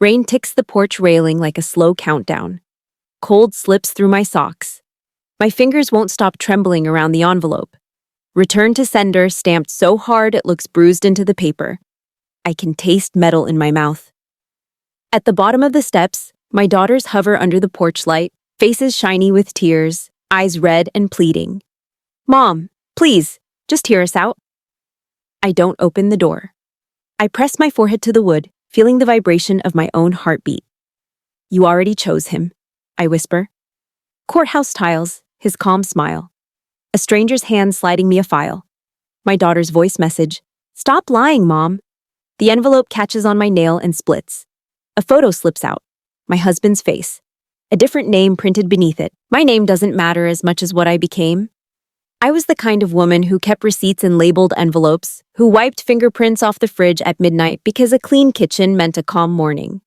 Rain ticks the porch railing like a slow countdown. Cold slips through my socks. My fingers won't stop trembling around the envelope. Return to sender stamped so hard it looks bruised into the paper. I can taste metal in my mouth. At the bottom of the steps, my daughters hover under the porch light, faces shiny with tears, eyes red and pleading. Mom, please, just hear us out. I don't open the door. I press my forehead to the wood, feeling the vibration of my own heartbeat. You already chose him, I whisper. Courthouse tiles, his calm smile. A stranger's hand sliding me a file. My daughter's voice message, stop lying, Mom. The envelope catches on my nail and splits. A photo slips out. My husband's face. A different name printed beneath it. My name doesn't matter as much as what I became. I was the kind of woman who kept receipts in labeled envelopes, who wiped fingerprints off the fridge at midnight because a clean kitchen meant a calm morning.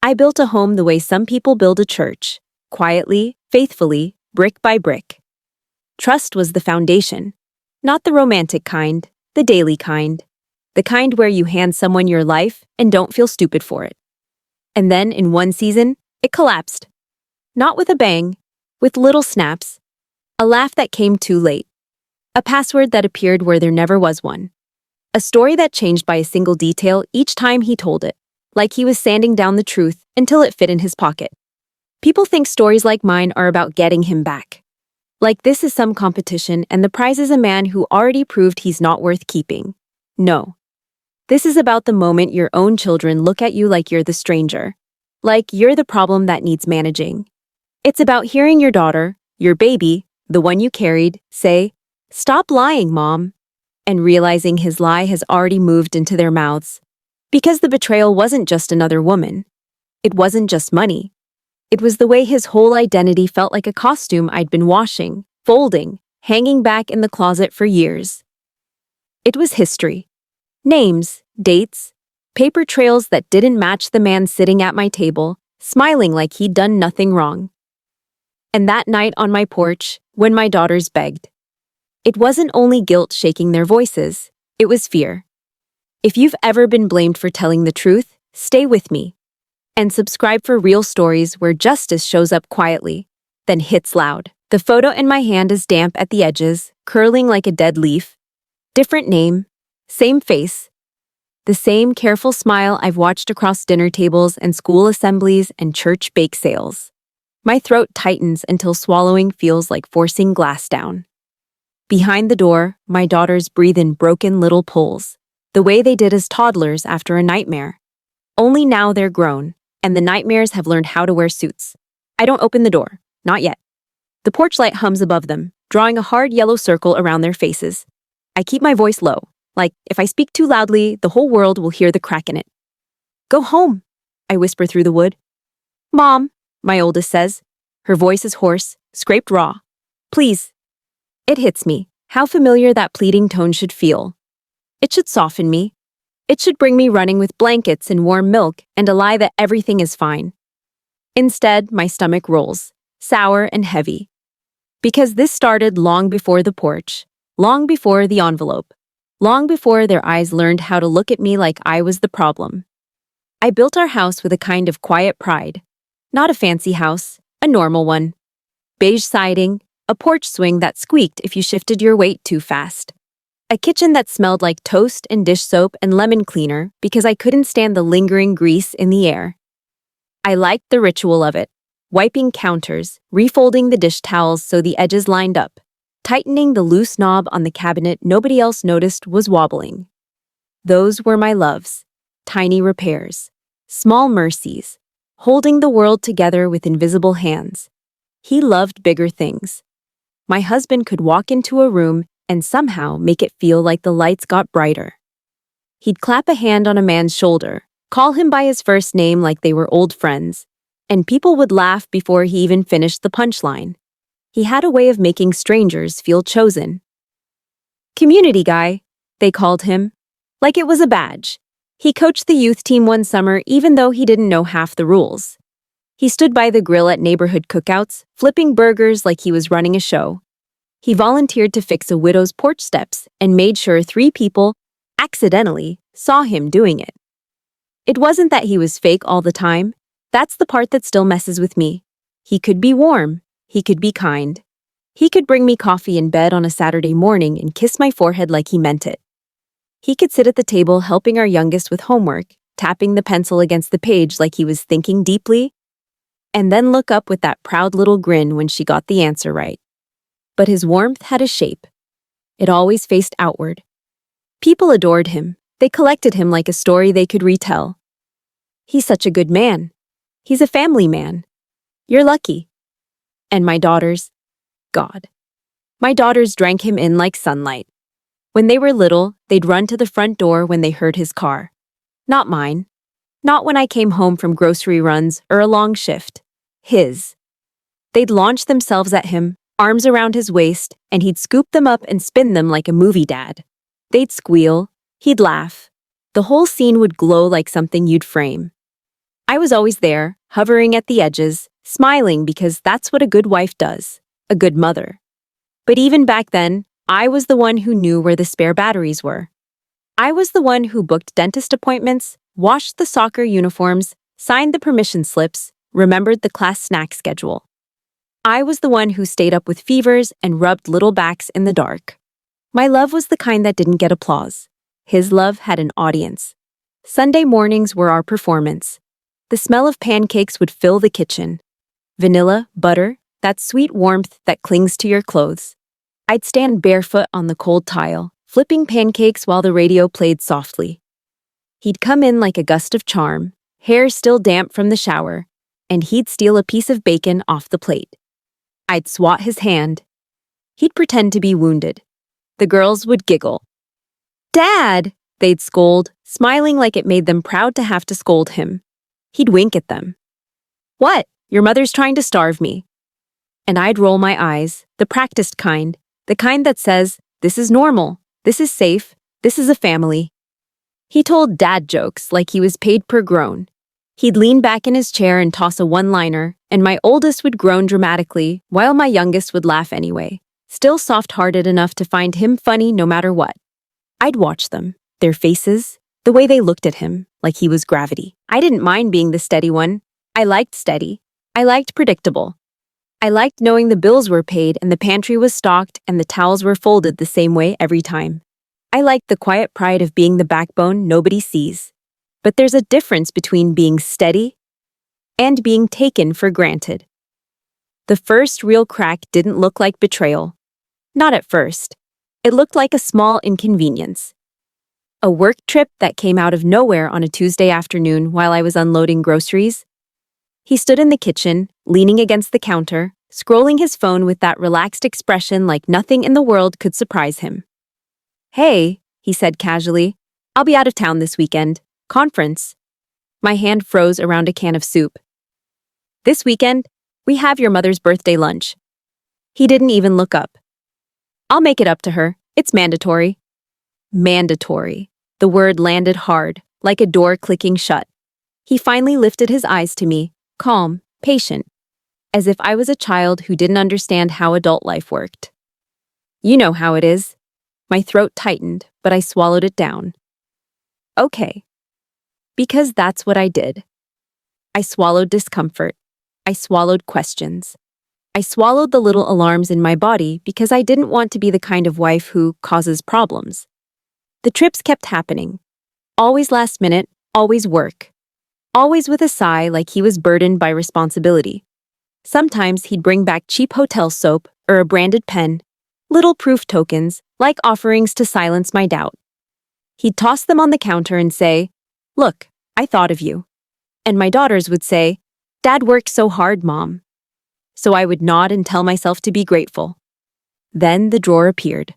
I built a home the way some people build a church, quietly, faithfully, brick by brick. Trust was the foundation, not the romantic kind, the daily kind, the kind where you hand someone your life and don't feel stupid for it. And then, in one season, it collapsed. Not with a bang, with little snaps. A laugh that came too late. A password that appeared where there never was one. A story that changed by a single detail each time he told it, like he was sanding down the truth until it fit in his pocket. People think stories like mine are about getting him back. Like this is some competition and the prize is a man who already proved he's not worth keeping. No. This is about the moment your own children look at you like you're the stranger. Like you're the problem that needs managing. It's about hearing your daughter, your baby, the one you carried, say, "Stop lying, Mom," and realizing his lie has already moved into their mouths. Because the betrayal wasn't just another woman. It wasn't just money. It was the way his whole identity felt like a costume I'd been washing, folding, hanging back in the closet for years. It was history. Names, dates, paper trails that didn't match the man sitting at my table, smiling like he'd done nothing wrong. And that night on my porch, when my daughters begged. It wasn't only guilt shaking their voices, it was fear. If you've ever been blamed for telling the truth, stay with me. And subscribe for real stories where justice shows up quietly, then hits loud. The photo in my hand is damp at the edges, curling like a dead leaf. Different name, same face. The same careful smile I've watched across dinner tables and school assemblies and church bake sales. My throat tightens until swallowing feels like forcing glass down. Behind the door, my daughters breathe in broken little pulls, the way they did as toddlers after a nightmare. Only now they're grown, and the nightmares have learned how to wear suits. I don't open the door, not yet. The porch light hums above them, drawing a hard yellow circle around their faces. I keep my voice low, like if I speak too loudly, the whole world will hear the crack in it. Go home, I whisper through the wood. Mom, my oldest says. Her voice is hoarse, scraped raw. Please. It hits me, how familiar that pleading tone should feel. It should soften me. It should bring me running with blankets and warm milk and a lie that everything is fine. Instead, my stomach rolls, sour and heavy. Because this started long before the porch, long before the envelope, long before their eyes learned how to look at me like I was the problem. I built our house with a kind of quiet pride. Not a fancy house, a normal one. Beige siding, a porch swing that squeaked if you shifted your weight too fast. A kitchen that smelled like toast and dish soap and lemon cleaner because I couldn't stand the lingering grease in the air. I liked the ritual of it, wiping counters, refolding the dish towels so the edges lined up, tightening the loose knob on the cabinet nobody else noticed was wobbling. Those were my loves, tiny repairs, small mercies, holding the world together with invisible hands. He loved bigger things. My husband could walk into a room and somehow make it feel like the lights got brighter. He'd clap a hand on a man's shoulder, call him by his first name like they were old friends, and people would laugh before he even finished the punchline. He had a way of making strangers feel chosen. Community guy, they called him, like it was a badge. He coached the youth team one summer even though he didn't know half the rules. He stood by the grill at neighborhood cookouts, flipping burgers like he was running a show. He volunteered to fix a widow's porch steps and made sure 3 people, accidentally, saw him doing it. It wasn't that he was fake all the time. That's the part that still messes with me. He could be warm. He could be kind. He could bring me coffee in bed on a Saturday morning and kiss my forehead like he meant it. He could sit at the table helping our youngest with homework, tapping the pencil against the page like he was thinking deeply, and then look up with that proud little grin when she got the answer right. But his warmth had a shape. It always faced outward. People adored him. They collected him like a story they could retell. He's such a good man. He's a family man. You're lucky. And my daughters, God. My daughters drank him in like sunlight. When they were little, they'd run to the front door when they heard his car. Not mine. Not when I came home from grocery runs or a long shift. His. They'd launch themselves at him, arms around his waist, and he'd scoop them up and spin them like a movie dad. They'd squeal. He'd laugh. The whole scene would glow like something you'd frame. I was always there, hovering at the edges, smiling because that's what a good wife does, a good mother. But even back then, I was the one who knew where the spare batteries were. I was the one who booked dentist appointments, washed the soccer uniforms, signed the permission slips, remembered the class snack schedule. I was the one who stayed up with fevers and rubbed little backs in the dark. My love was the kind that didn't get applause. His love had an audience. Sunday mornings were our performance. The smell of pancakes would fill the kitchen. Vanilla, butter, that sweet warmth that clings to your clothes. I'd stand barefoot on the cold tile, flipping pancakes while the radio played softly. He'd come in like a gust of charm, hair still damp from the shower, and he'd steal a piece of bacon off the plate. I'd swat his hand. He'd pretend to be wounded. The girls would giggle. "Dad!" they'd scold, smiling like it made them proud to have to scold him. He'd wink at them. "What? Your mother's trying to starve me." And I'd roll my eyes, the practiced kind, the kind that says, "This is normal, this is safe, this is a family." He told dad jokes like he was paid per groan. He'd lean back in his chair and toss a one-liner, and my oldest would groan dramatically, while my youngest would laugh anyway, still soft-hearted enough to find him funny no matter what. I'd watch them, their faces, the way they looked at him, like he was gravity. I didn't mind being the steady one. I liked steady. I liked predictable. I liked knowing the bills were paid and the pantry was stocked and the towels were folded the same way every time. I liked the quiet pride of being the backbone nobody sees. But there's a difference between being steady and being taken for granted. The first real crack didn't look like betrayal. Not at first. It looked like a small inconvenience. A work trip that came out of nowhere on a Tuesday afternoon while I was unloading groceries. He stood in the kitchen, leaning against the counter, scrolling his phone with that relaxed expression like nothing in the world could surprise him. "Hey," he said casually, "I'll be out of town this weekend. Conference." My hand froze around a can of soup. "This weekend, we have your mother's birthday lunch." He didn't even look up. "I'll make it up to her. It's mandatory." Mandatory. The word landed hard, like a door clicking shut. He finally lifted his eyes to me, calm, patient, as if I was a child who didn't understand how adult life worked. "You know how it is." My throat tightened, but I swallowed it down. "Okay." Because that's what I did. I swallowed discomfort. I swallowed questions. I swallowed the little alarms in my body because I didn't want to be the kind of wife who causes problems. The trips kept happening. Always last minute, always work. Always with a sigh like he was burdened by responsibility. Sometimes he'd bring back cheap hotel soap or a branded pen, little proof tokens, like offerings to silence my doubt. He'd toss them on the counter and say, "Look, I thought of you." And my daughters would say, "Dad worked so hard, Mom." So I would nod and tell myself to be grateful. Then the drawer appeared.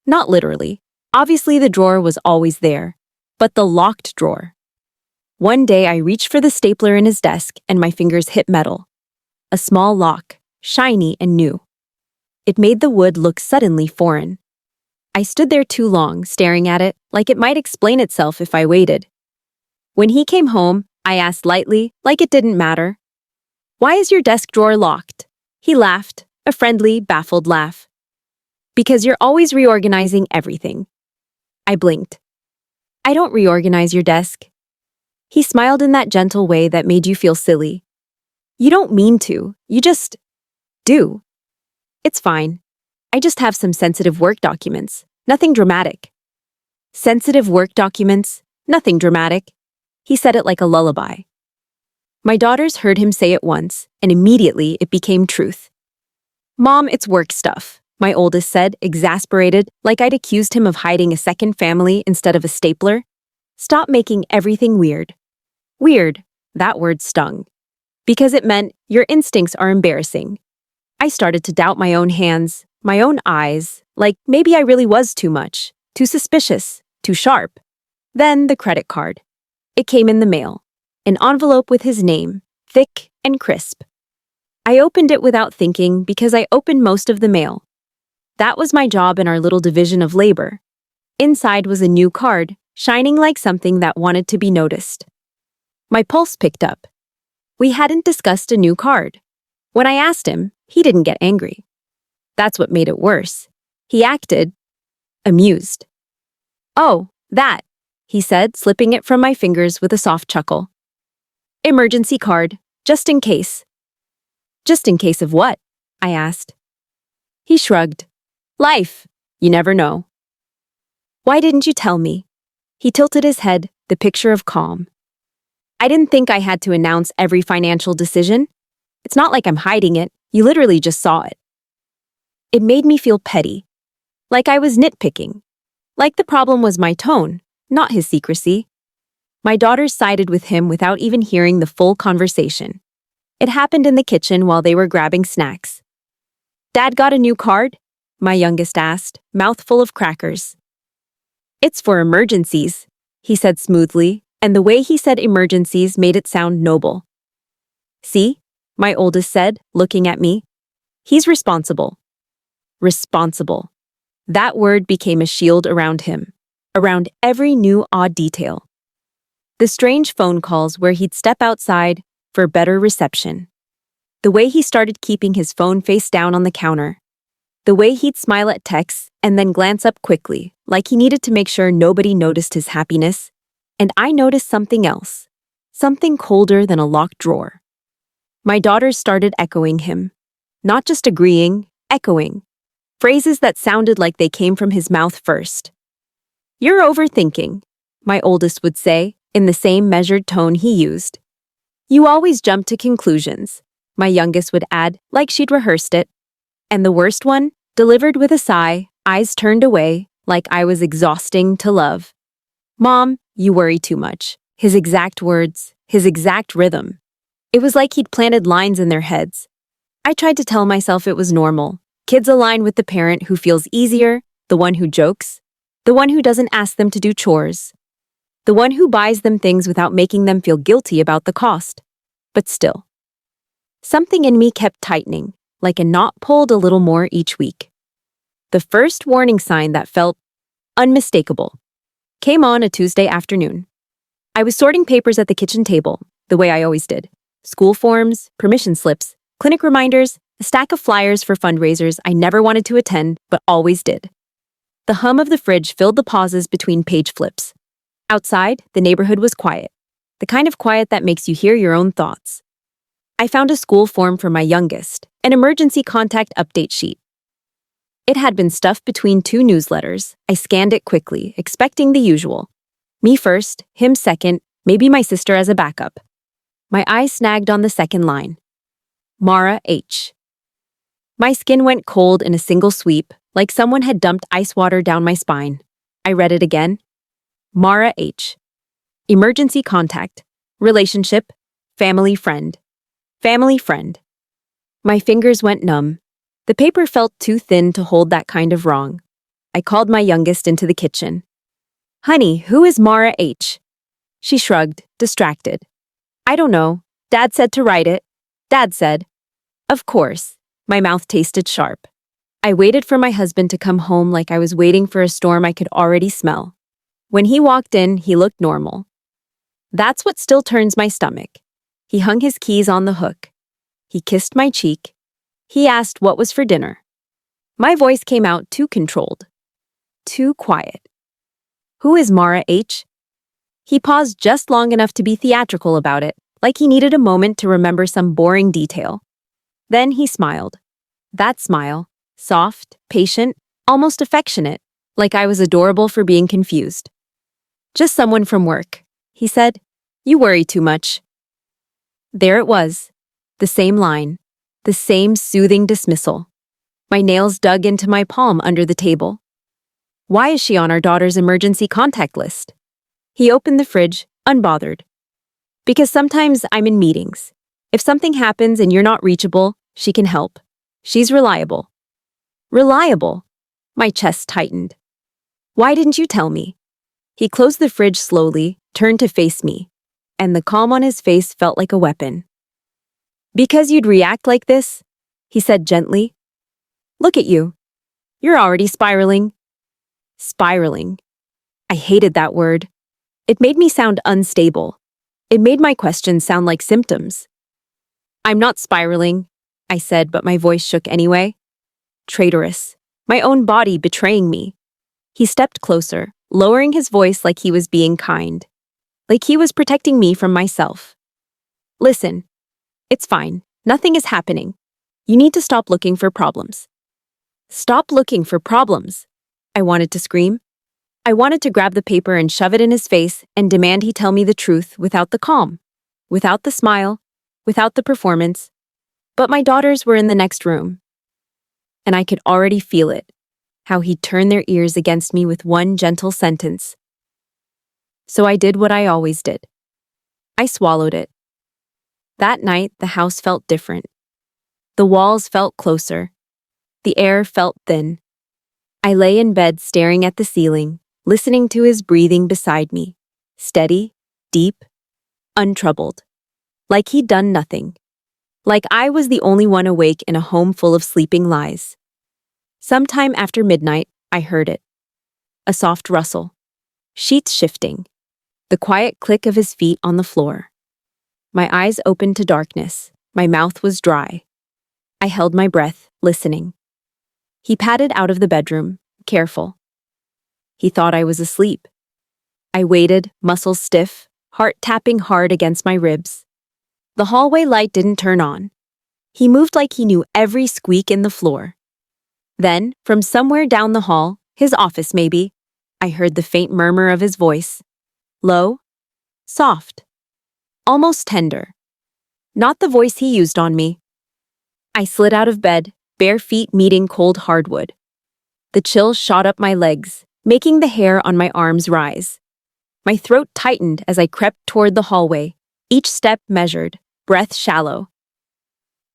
Not literally. Obviously the drawer was always there, but the locked drawer. One day I reached for the stapler in his desk and my fingers hit metal. A small lock, shiny and new. It made the wood look suddenly foreign. I stood there too long, staring at it, like it might explain itself if I waited. When he came home, I asked lightly, like it didn't matter, "Why is your desk drawer locked?" He laughed, a friendly, baffled laugh. "Because you're always reorganizing everything." I blinked. "I don't reorganize your desk." He smiled in that gentle way that made you feel silly. You don't mean to, you just do. It's fine. I just have some sensitive work documents. Nothing dramatic. Sensitive work documents? Nothing dramatic. He said it like a lullaby. My daughters heard him say it once, and immediately it became truth. Mom, it's work stuff, my oldest said, exasperated, like I'd accused him of hiding a second family instead of a stapler. Stop making everything weird. Weird, that word stung. Because it meant your instincts are embarrassing. I started to doubt my own hands, my own eyes, like maybe I really was too much, too suspicious, too sharp. Then the credit card. It came in the mail. An envelope with his name, thick and crisp. I opened it without thinking because I opened most of the mail. That was my job in our little division of labor. Inside was a new card, shining like something that wanted to be noticed. My pulse picked up. We hadn't discussed a new card. When I asked him, he didn't get angry. That's what made it worse. He acted amused. Oh, that, he said, slipping it from my fingers with a soft chuckle. Emergency card, just in case. Just in case of what? I asked. He shrugged. Life, you never know. Why didn't you tell me? He tilted his head, the picture of calm. I didn't think I had to announce every financial decision. It's not like I'm hiding it, you literally just saw it. It made me feel petty. Like I was nitpicking. Like the problem was my tone, not his secrecy. My daughters sided with him without even hearing the full conversation. It happened in the kitchen while they were grabbing snacks. Dad got a new card? My youngest asked, mouth full of crackers. It's for emergencies, he said smoothly, and the way he said emergencies made it sound noble. See? My oldest said, looking at me. He's responsible. Responsible. That word became a shield around him, around every new odd detail. The strange phone calls where he'd step outside for better reception. The way he started keeping his phone face down on the counter. The way he'd smile at texts and then glance up quickly, like he needed to make sure nobody noticed his happiness. And I noticed something else. Something colder than a locked drawer. My daughters started echoing him. Not just agreeing, echoing. Phrases that sounded like they came from his mouth first. You're overthinking, my oldest would say, in the same measured tone he used. You always jump to conclusions, my youngest would add, like she'd rehearsed it. And the worst one, delivered with a sigh, eyes turned away, like I was exhausting to love. Mom, you worry too much. His exact words, his exact rhythm. It was like he'd planted lines in their heads. I tried to tell myself it was normal. Kids align with the parent who feels easier, the one who jokes, the one who doesn't ask them to do chores, the one who buys them things without making them feel guilty about the cost. But still, something in me kept tightening, like a knot pulled a little more each week. The first warning sign that felt unmistakable came on a Tuesday afternoon. I was sorting papers at the kitchen table, the way I always did. School forms, permission slips, clinic reminders, a stack of flyers for fundraisers I never wanted to attend, but always did. The hum of the fridge filled the pauses between page flips. Outside, the neighborhood was quiet, the kind of quiet that makes you hear your own thoughts. I found a school form for my youngest, an emergency contact update sheet. It had been stuffed between two newsletters. I scanned it quickly, expecting the usual. Me first, him second, maybe my sister as a backup. My eye snagged on the second line. Mara H. My skin went cold in a single sweep, like someone had dumped ice water down my spine. I read it again. Mara H. Emergency contact. Relationship. Family friend. Family friend. My fingers went numb. The paper felt too thin to hold that kind of wrong. I called my youngest into the kitchen. Honey, who is Mara H? She shrugged, distracted. I don't know. Dad said to write it. Dad said. Of course. My mouth tasted sharp. I waited for my husband to come home like I was waiting for a storm I could already smell. When he walked in, he looked normal. That's what still turns my stomach. He hung his keys on the hook. He kissed my cheek. He asked what was for dinner. My voice came out too controlled. Too quiet. Who is Mara H? He paused just long enough to be theatrical about it, like he needed a moment to remember some boring detail. Then he smiled. That smile, soft, patient, almost affectionate, like I was adorable for being confused. Just someone from work, he said. You worry too much. There it was. The same line. The same soothing dismissal. My nails dug into my palm under the table. Why is she on our daughter's emergency contact list? He opened the fridge, unbothered. Because sometimes I'm in meetings. If something happens and you're not reachable, she can help. She's reliable. Reliable. My chest tightened. Why didn't you tell me? He closed the fridge slowly, turned to face me, and the calm on his face felt like a weapon. Because you'd react like this, he said gently. Look at you. You're already spiraling. Spiraling. I hated that word. It made me sound unstable. It made my questions sound like symptoms. I'm not spiraling, I said, but my voice shook anyway. Traitorous. My own body betraying me. He stepped closer, lowering his voice like he was being kind. Like he was protecting me from myself. Listen. It's fine. Nothing is happening. You need to stop looking for problems. Stop looking for problems. I wanted to scream. I wanted to grab the paper and shove it in his face and demand he tell me the truth without the calm, without the smile, without the performance. But my daughters were in the next room. And I could already feel it, how he'd turn their ears against me with one gentle sentence. So I did what I always did. I swallowed it. That night, the house felt different. The walls felt closer. The air felt thin. I lay in bed staring at the ceiling, listening to his breathing beside me, steady, deep, untroubled. Like he'd done nothing. Like I was the only one awake in a home full of sleeping lies. Sometime after midnight, I heard it. A soft rustle. Sheets shifting. The quiet click of his feet on the floor. My eyes opened to darkness. My mouth was dry. I held my breath, listening. He padded out of the bedroom, careful. He thought I was asleep. I waited, muscles stiff, heart tapping hard against my ribs. The hallway light didn't turn on. He moved like he knew every squeak in the floor. Then, from somewhere down the hall, his office maybe, I heard the faint murmur of his voice. Low, soft, almost tender. Not the voice he used on me. I slid out of bed, bare feet meeting cold hardwood. The chill shot up my legs, making the hair on my arms rise. My throat tightened as I crept toward the hallway, each step measured, breath shallow.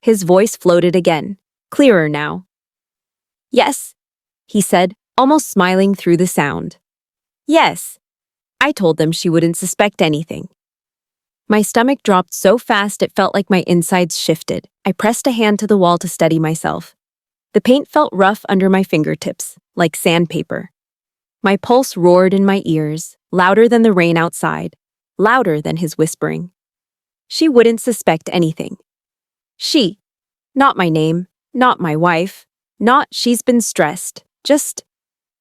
His voice floated again, clearer now. Yes, he said, almost smiling through the sound. Yes. I told them she wouldn't suspect anything. My stomach dropped so fast it felt like my insides shifted. I pressed a hand to the wall to steady myself. The paint felt rough under my fingertips, like sandpaper. My pulse roared in my ears, louder than the rain outside, louder than his whispering. She wouldn't suspect anything. She. Not my name, not my wife, not she's been stressed, just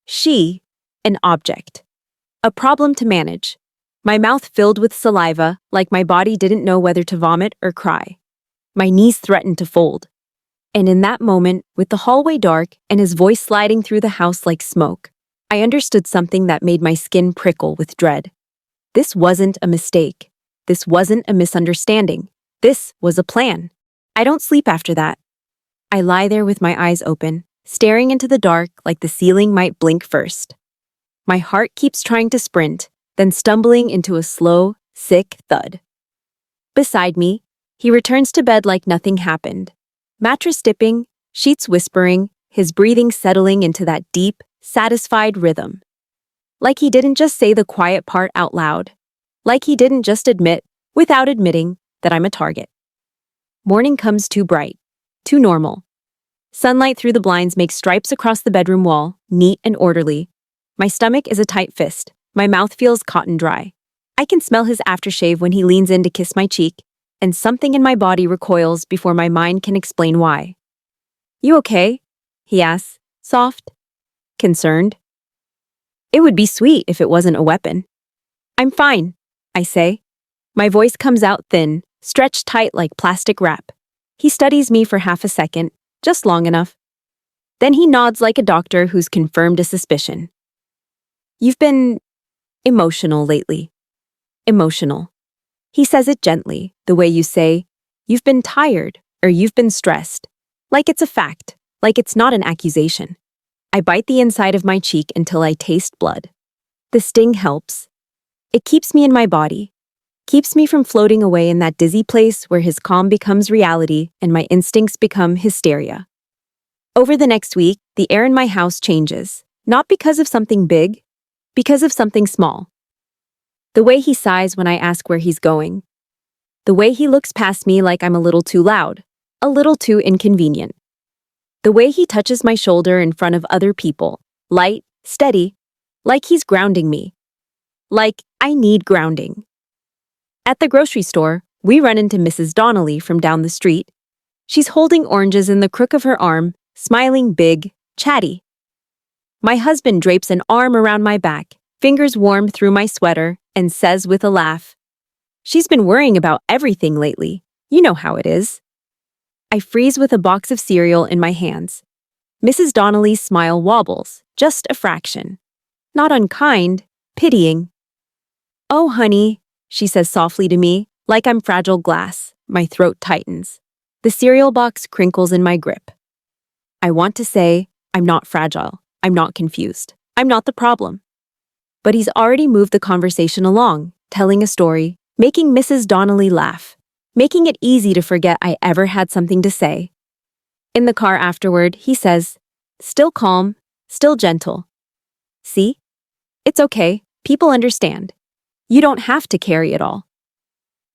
she, an object. A problem to manage. My mouth filled with saliva, like my body didn't know whether to vomit or cry. My knees threatened to fold. And in that moment, with the hallway dark and his voice sliding through the house like smoke, I understood something that made my skin prickle with dread. This wasn't a mistake. This wasn't a misunderstanding. This was a plan. I don't sleep after that. I lie there with my eyes open, staring into the dark like the ceiling might blink first. My heart keeps trying to sprint, then stumbling into a slow, sick thud. Beside me, he returns to bed like nothing happened. Mattress dipping, sheets whispering, his breathing settling into that deep, satisfied rhythm. Like he didn't just say the quiet part out loud. Like he didn't just admit, without admitting, that I'm a target. Morning comes too bright, too normal. Sunlight through the blinds makes stripes across the bedroom wall, neat and orderly. My stomach is a tight fist. My mouth feels cotton dry. I can smell his aftershave when he leans in to kiss my cheek, and something in my body recoils before my mind can explain why. You okay? He asks, soft, concerned. It would be sweet if it wasn't a weapon. I'm fine, I say. My voice comes out thin, stretched tight like plastic wrap. He studies me for half a second, just long enough. Then he nods like a doctor who's confirmed a suspicion. You've been emotional lately. Emotional. He says it gently, the way you say, you've been tired or you've been stressed. Like it's a fact, like it's not an accusation. I bite the inside of my cheek until I taste blood. The sting helps. It keeps me in my body, keeps me from floating away in that dizzy place where his calm becomes reality and my instincts become hysteria. Over the next week, the air in my house changes, not because of something big, because of something small. The way he sighs when I ask where he's going. The way he looks past me like I'm a little too loud, a little too inconvenient. The way he touches my shoulder in front of other people, light, steady, like he's grounding me. Like I need grounding. At the grocery store, we run into Mrs. Donnelly from down the street. She's holding oranges in the crook of her arm, smiling big, chatty. My husband drapes an arm around my back, fingers warm through my sweater, and says with a laugh, "She's been worrying about everything lately. You know how it is." I freeze with a box of cereal in my hands. Mrs. Donnelly's smile wobbles, just a fraction. Not unkind, pitying. "Oh, honey," she says softly to me, like I'm fragile glass. My throat tightens. The cereal box crinkles in my grip. I want to say, I'm not fragile. I'm not confused. I'm not the problem. But he's already moved the conversation along, telling a story, making Mrs. Donnelly laugh, making it easy to forget I ever had something to say. In the car afterward, he says, still calm, still gentle. "See? It's okay. People understand. You don't have to carry it all."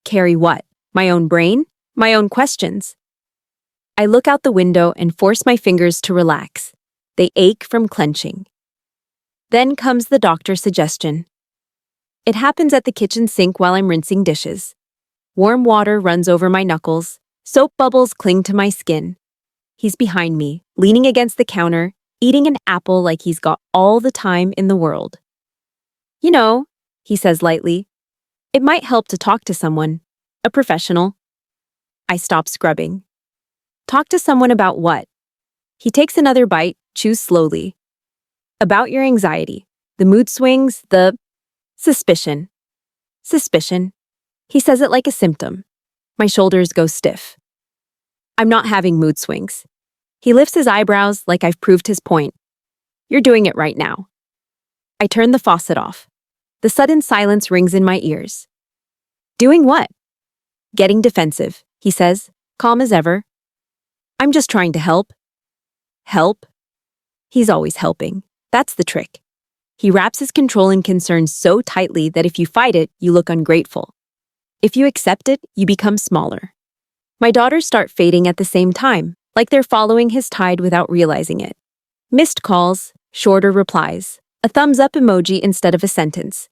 Carry what? My own brain? My own questions? I look out the window and force my fingers to relax. They ache from clenching. Then comes the doctor's suggestion. It happens at the kitchen sink while I'm rinsing dishes. Warm water runs over my knuckles. Soap bubbles cling to my skin. He's behind me, leaning against the counter, eating an apple like he's got all the time in the world. "You know," he says lightly, "it might help to talk to someone, a professional." I stop scrubbing. "Talk to someone about what?" He takes another bite, chews slowly. "About your anxiety, the mood swings, the suspicion." Suspicion. He says it like a symptom. My shoulders go stiff. "I'm not having mood swings." He lifts his eyebrows like I've proved his point. "You're doing it right now." I turn the faucet off. The sudden silence rings in my ears. "Doing what?" "Getting defensive," he says, calm as ever. "I'm just trying to help." Help? He's always helping. That's the trick. He wraps his control and concern so tightly that if you fight it, you look ungrateful. If you accept it, you become smaller. My daughters start fading at the same time, like they're following his tide without realizing it. Missed calls, shorter replies, a thumbs up emoji instead of a sentence.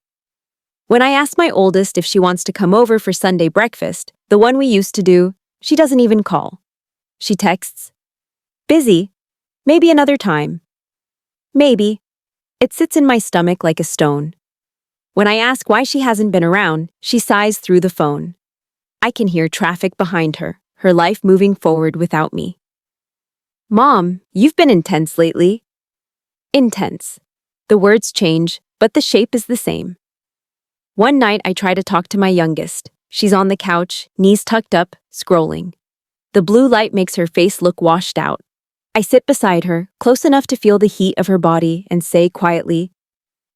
When I ask my oldest if she wants to come over for Sunday breakfast, the one we used to do, she doesn't even call. She texts, "Busy. Maybe another time." Maybe. It sits in my stomach like a stone. When I ask why she hasn't been around, she sighs through the phone. I can hear traffic behind her, her life moving forward without me. "Mom, you've been intense lately." Intense. The words change, but the shape is the same. One night I try to talk to my youngest. She's on the couch, knees tucked up, scrolling. The blue light makes her face look washed out. I sit beside her, close enough to feel the heat of her body, and say quietly,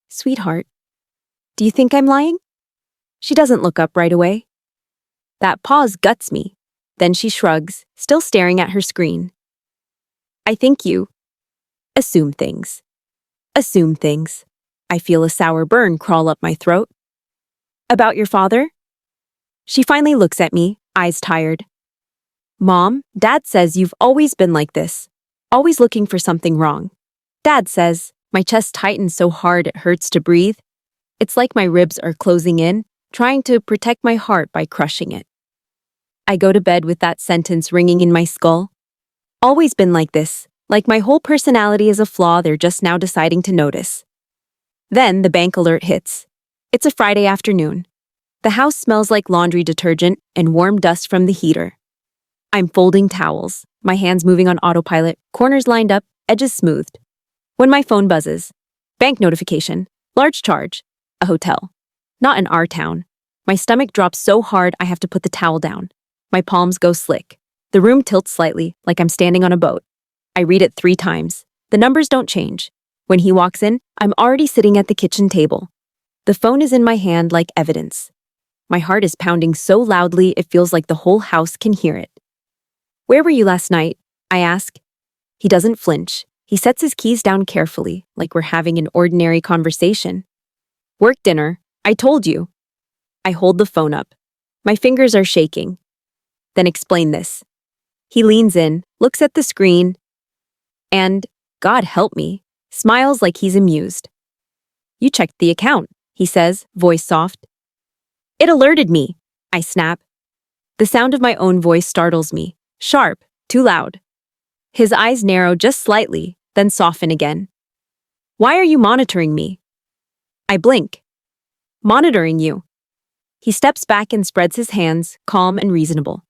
"Sweetheart, do you think I'm lying?" She doesn't look up right away. That pause guts me. Then she shrugs, still staring at her screen. "I think you assume things." Assume things. I feel a sour burn crawl up my throat. "About your father?" She finally looks at me, eyes tired. "Mom, Dad says you've always been like this. Always looking for something wrong. Dad says," my chest tightens so hard it hurts to breathe. It's like my ribs are closing in, trying to protect my heart by crushing it. I go to bed with that sentence ringing in my skull. Always been like this, like my whole personality is a flaw they're just now deciding to notice. Then the bank alert hits. It's a Friday afternoon. The house smells like laundry detergent and warm dust from the heater. I'm folding towels, my hands moving on autopilot, corners lined up, edges smoothed. When my phone buzzes, bank notification, large charge, a hotel. Not in our town. My stomach drops so hard I have to put the towel down. My palms go slick. The room tilts slightly, like I'm standing on a boat. I read it 3 times. The numbers don't change. When he walks in, I'm already sitting at the kitchen table. The phone is in my hand like evidence. My heart is pounding so loudly it feels like the whole house can hear it. "Where were you last night?" I ask. He doesn't flinch. He sets his keys down carefully, like we're having an ordinary conversation. "Work dinner. I told you." I hold the phone up. My fingers are shaking. "Then explain this." He leans in, looks at the screen, and, God help me, smiles like he's amused. "You checked the account," he says, voice soft. "It alerted me," I snap. The sound of my own voice startles me. Sharp, too loud. His eyes narrow just slightly, then soften again. "Why are you monitoring me?" I blink. "Monitoring you." He steps back and spreads his hands, calm and reasonable.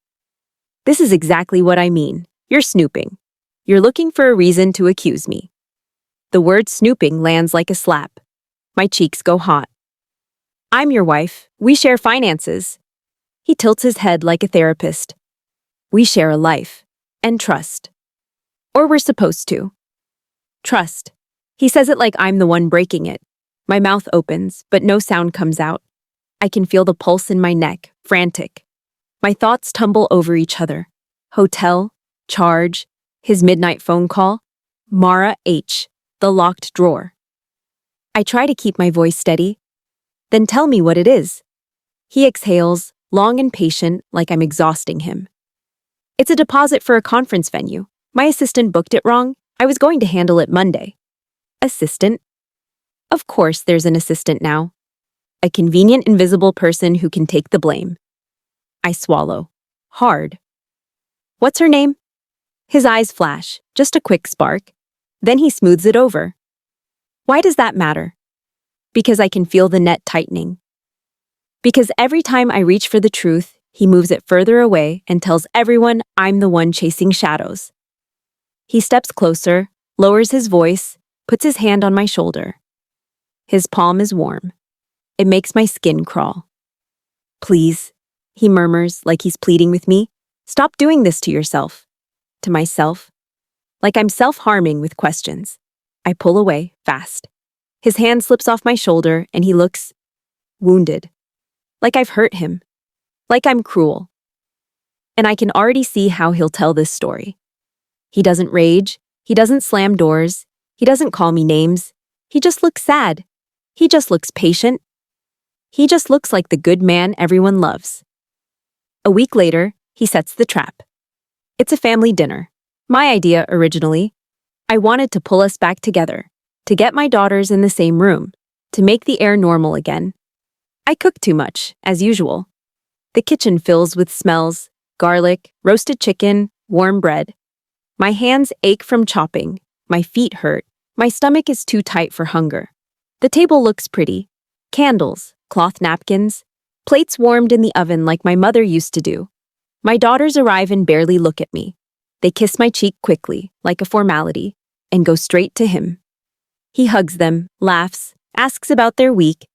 "This is exactly what I mean. You're snooping. You're looking for a reason to accuse me." The word snooping lands like a slap. My cheeks go hot. "I'm your wife. We share finances." He tilts his head like a therapist. "We share a life. And trust. Or we're supposed to." Trust. He says it like I'm the one breaking it. My mouth opens, but no sound comes out. I can feel the pulse in my neck, frantic. My thoughts tumble over each other. Hotel, charge, his midnight phone call, Mara H., the locked drawer. I try to keep my voice steady. "Then tell me what it is." He exhales, long and patient, like I'm exhausting him. "It's a deposit for a conference venue. My assistant booked it wrong. I was going to handle it Monday." Assistant? Of course there's an assistant now. A convenient, invisible person who can take the blame. I swallow. Hard. "What's her name?" His eyes flash, just a quick spark. Then he smooths it over. "Why does that matter?" Because I can feel the net tightening. Because every time I reach for the truth, he moves it further away and tells everyone I'm the one chasing shadows. He steps closer, lowers his voice, puts his hand on my shoulder. His palm is warm. It makes my skin crawl. "Please," he murmurs like he's pleading with me, "stop doing this to yourself." To myself. Like I'm self-harming with questions. I pull away, fast. His hand slips off my shoulder and he looks wounded. Like I've hurt him. Like I'm cruel. And I can already see how he'll tell this story. He doesn't rage. He doesn't slam doors. He doesn't call me names. He just looks sad. He just looks patient. He just looks like the good man everyone loves. A week later, he sets the trap. It's a family dinner. My idea originally. I wanted to pull us back together, to get my daughters in the same room, to make the air normal again. I cook too much, as usual. The kitchen fills with smells, garlic, roasted chicken, warm bread. My hands ache from chopping, my feet hurt, my stomach is too tight for hunger. The table looks pretty. Candles, cloth napkins, plates warmed in the oven like my mother used to do. My daughters arrive and barely look at me. They kiss my cheek quickly, like a formality, and go straight to him. He hugs them, laughs, asks about their week.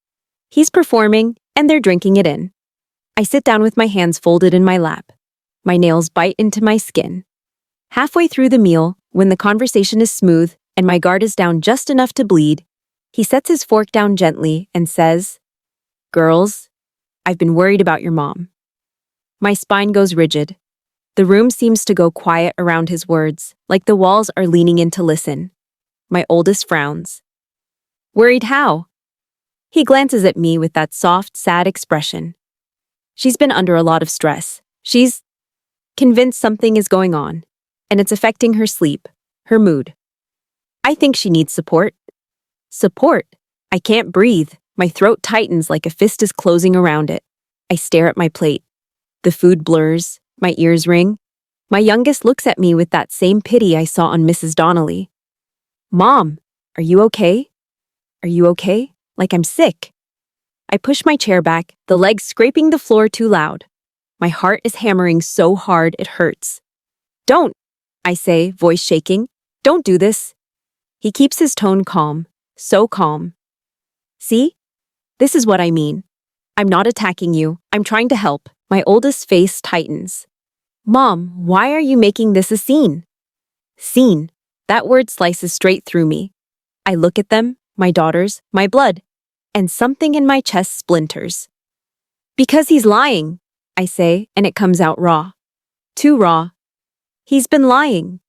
He's performing, and they're drinking it in. I sit down with my hands folded in my lap. My nails bite into my skin. Halfway through the meal, when the conversation is smooth and my guard is down just enough to bleed, he sets his fork down gently and says, "Girls, I've been worried about your mom." My spine goes rigid. The room seems to go quiet around his words, like the walls are leaning in to listen. My oldest frowns. "Worried how?" He glances at me with that soft, sad expression. "She's been under a lot of stress. She's convinced something is going on, and it's affecting her sleep, her mood. I think she needs support." Support? I can't breathe. My throat tightens like a fist is closing around it. I stare at my plate. The food blurs. My ears ring. My youngest looks at me with that same pity I saw on Mrs. Donnelly. "Mom, are you okay? Are you okay? Like I'm sick." I push my chair back, the legs scraping the floor too loud. My heart is hammering so hard it hurts. Don't, I say, voice shaking. Don't do this. He keeps his tone calm, so calm. See? This is what I mean. I'm not attacking you. I'm trying to help. My oldest face tightens. Mom, why are you making this a scene? Scene. That word slices straight through me. I look at them, my daughters, my blood, and something in my chest splinters. Because he's lying, I say, and it comes out raw. Too raw. He's been lying.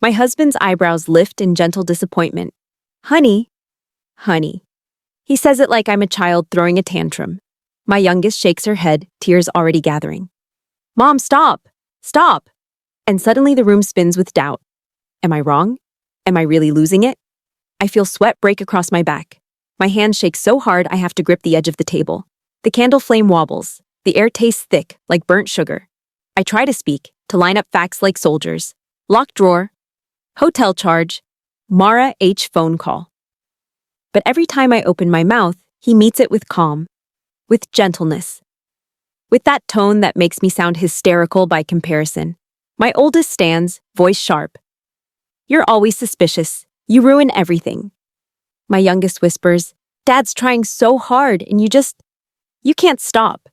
My husband's eyebrows lift in gentle disappointment. Honey. Honey. He says it like I'm a child throwing a tantrum. My youngest shakes her head, tears already gathering. Mom, stop! Stop! And suddenly the room spins with doubt. Am I wrong? Am I really losing it? I feel sweat break across my back. My hands shake so hard I have to grip the edge of the table. The candle flame wobbles. The air tastes thick, like burnt sugar. I try to speak, to line up facts like soldiers. Locked drawer. Hotel charge. Mara H. phone call. But every time I open my mouth, he meets it with calm. With gentleness. With that tone that makes me sound hysterical by comparison. My oldest stands, voice sharp. You're always suspicious. You ruin everything. My youngest whispers, Dad's trying so hard and you can't stop.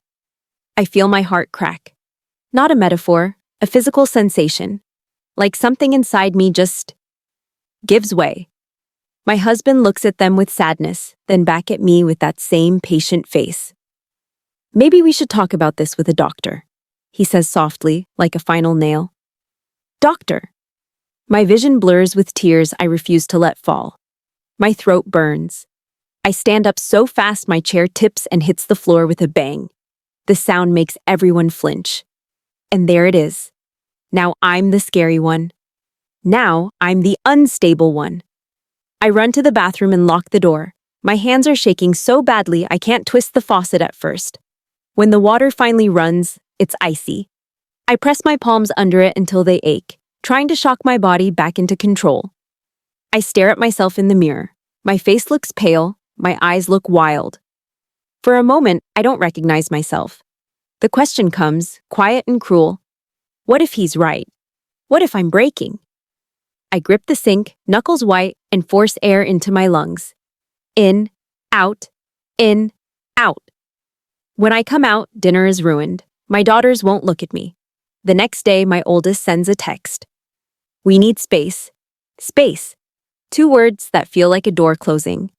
I feel my heart crack. Not a metaphor, a physical sensation. Like something inside me just gives way. My husband looks at them with sadness, then back at me with that same patient face. Maybe we should talk about this with a doctor, he says softly, like a final nail. Doctor. My vision blurs with tears I refuse to let fall. My throat burns. I stand up so fast my chair tips and hits the floor with a bang. The sound makes everyone flinch. And there it is. Now I'm the scary one. Now I'm the unstable one. I run to the bathroom and lock the door. My hands are shaking so badly I can't twist the faucet at first. When the water finally runs, it's icy. I press my palms under it until they ache, trying to shock my body back into control. I stare at myself in the mirror. My face looks pale, my eyes look wild. For a moment, I don't recognize myself. The question comes, quiet and cruel. What if he's right? What if I'm breaking? I grip the sink, knuckles white, and force air into my lungs. In, out, in, out. When I come out, dinner is ruined. My daughters won't look at me. The next day, my oldest sends a text. We need space. Space. 2 words that feel like a door closing.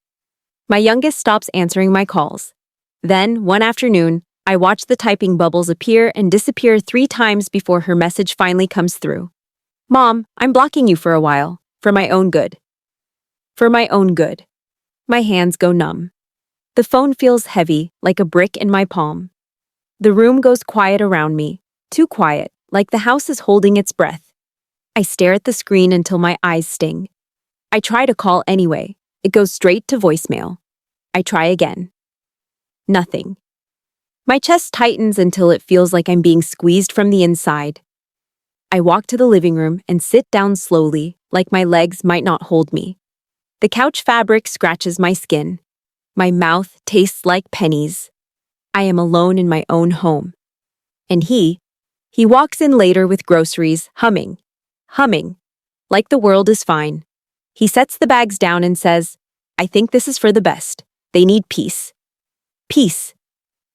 My youngest stops answering my calls. Then, one afternoon, I watch the typing bubbles appear and disappear 3 times before her message finally comes through. Mom, I'm blocking you for a while. For my own good. For my own good. My hands go numb. The phone feels heavy, like a brick in my palm. The room goes quiet around me. Too quiet, like the house is holding its breath. I stare at the screen until my eyes sting. I try to call anyway. It goes straight to voicemail. I try again. Nothing. My chest tightens until it feels like I'm being squeezed from the inside. I walk to the living room and sit down slowly, like my legs might not hold me. The couch fabric scratches my skin. My mouth tastes like pennies. I am alone in my own home. And he walks in later with groceries, humming, like the world is fine. He sets the bags down and says, I think this is for the best. They need peace. Peace.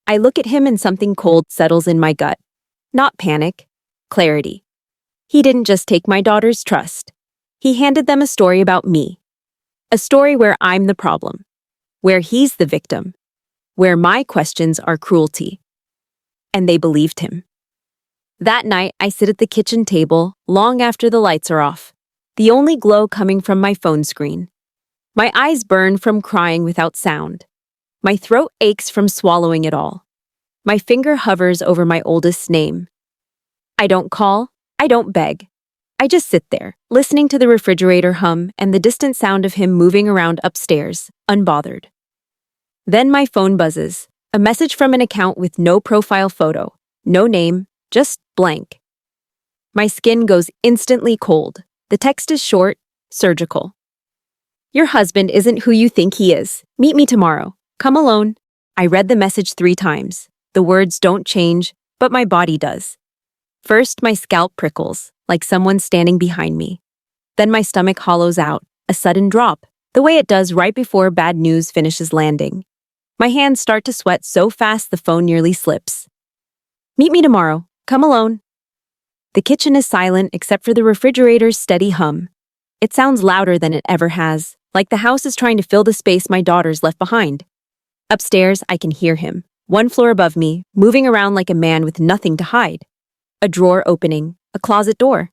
I look at him and something cold settles in my gut. Not panic, clarity. He didn't just take my daughter's trust. He handed them a story about me. A story where I'm the problem. Where he's the victim. Where my questions are cruelty. And they believed him. That night, I sit at the kitchen table, long after the lights are off. The only glow coming from my phone screen. My eyes burn from crying without sound. My throat aches from swallowing it all. My finger hovers over my oldest's name. I don't call, I don't beg. I just sit there, listening to the refrigerator hum and the distant sound of him moving around upstairs, unbothered. Then my phone buzzes, a message from an account with no profile photo, no name, just blank. My skin goes instantly cold. The text is short, surgical. Your husband isn't who you think he is. Meet me tomorrow. Come alone. I read the message 3 times. The words don't change, but my body does. First, my scalp prickles, like someone's standing behind me. Then my stomach hollows out, a sudden drop, the way it does right before bad news finishes landing. My hands start to sweat so fast the phone nearly slips. Meet me tomorrow. Come alone. The kitchen is silent except for the refrigerator's steady hum. It sounds louder than it ever has, like the house is trying to fill the space my daughter's left behind. Upstairs, I can hear him, 1 floor above me, moving around like a man with nothing to hide. A drawer opening, a closet door.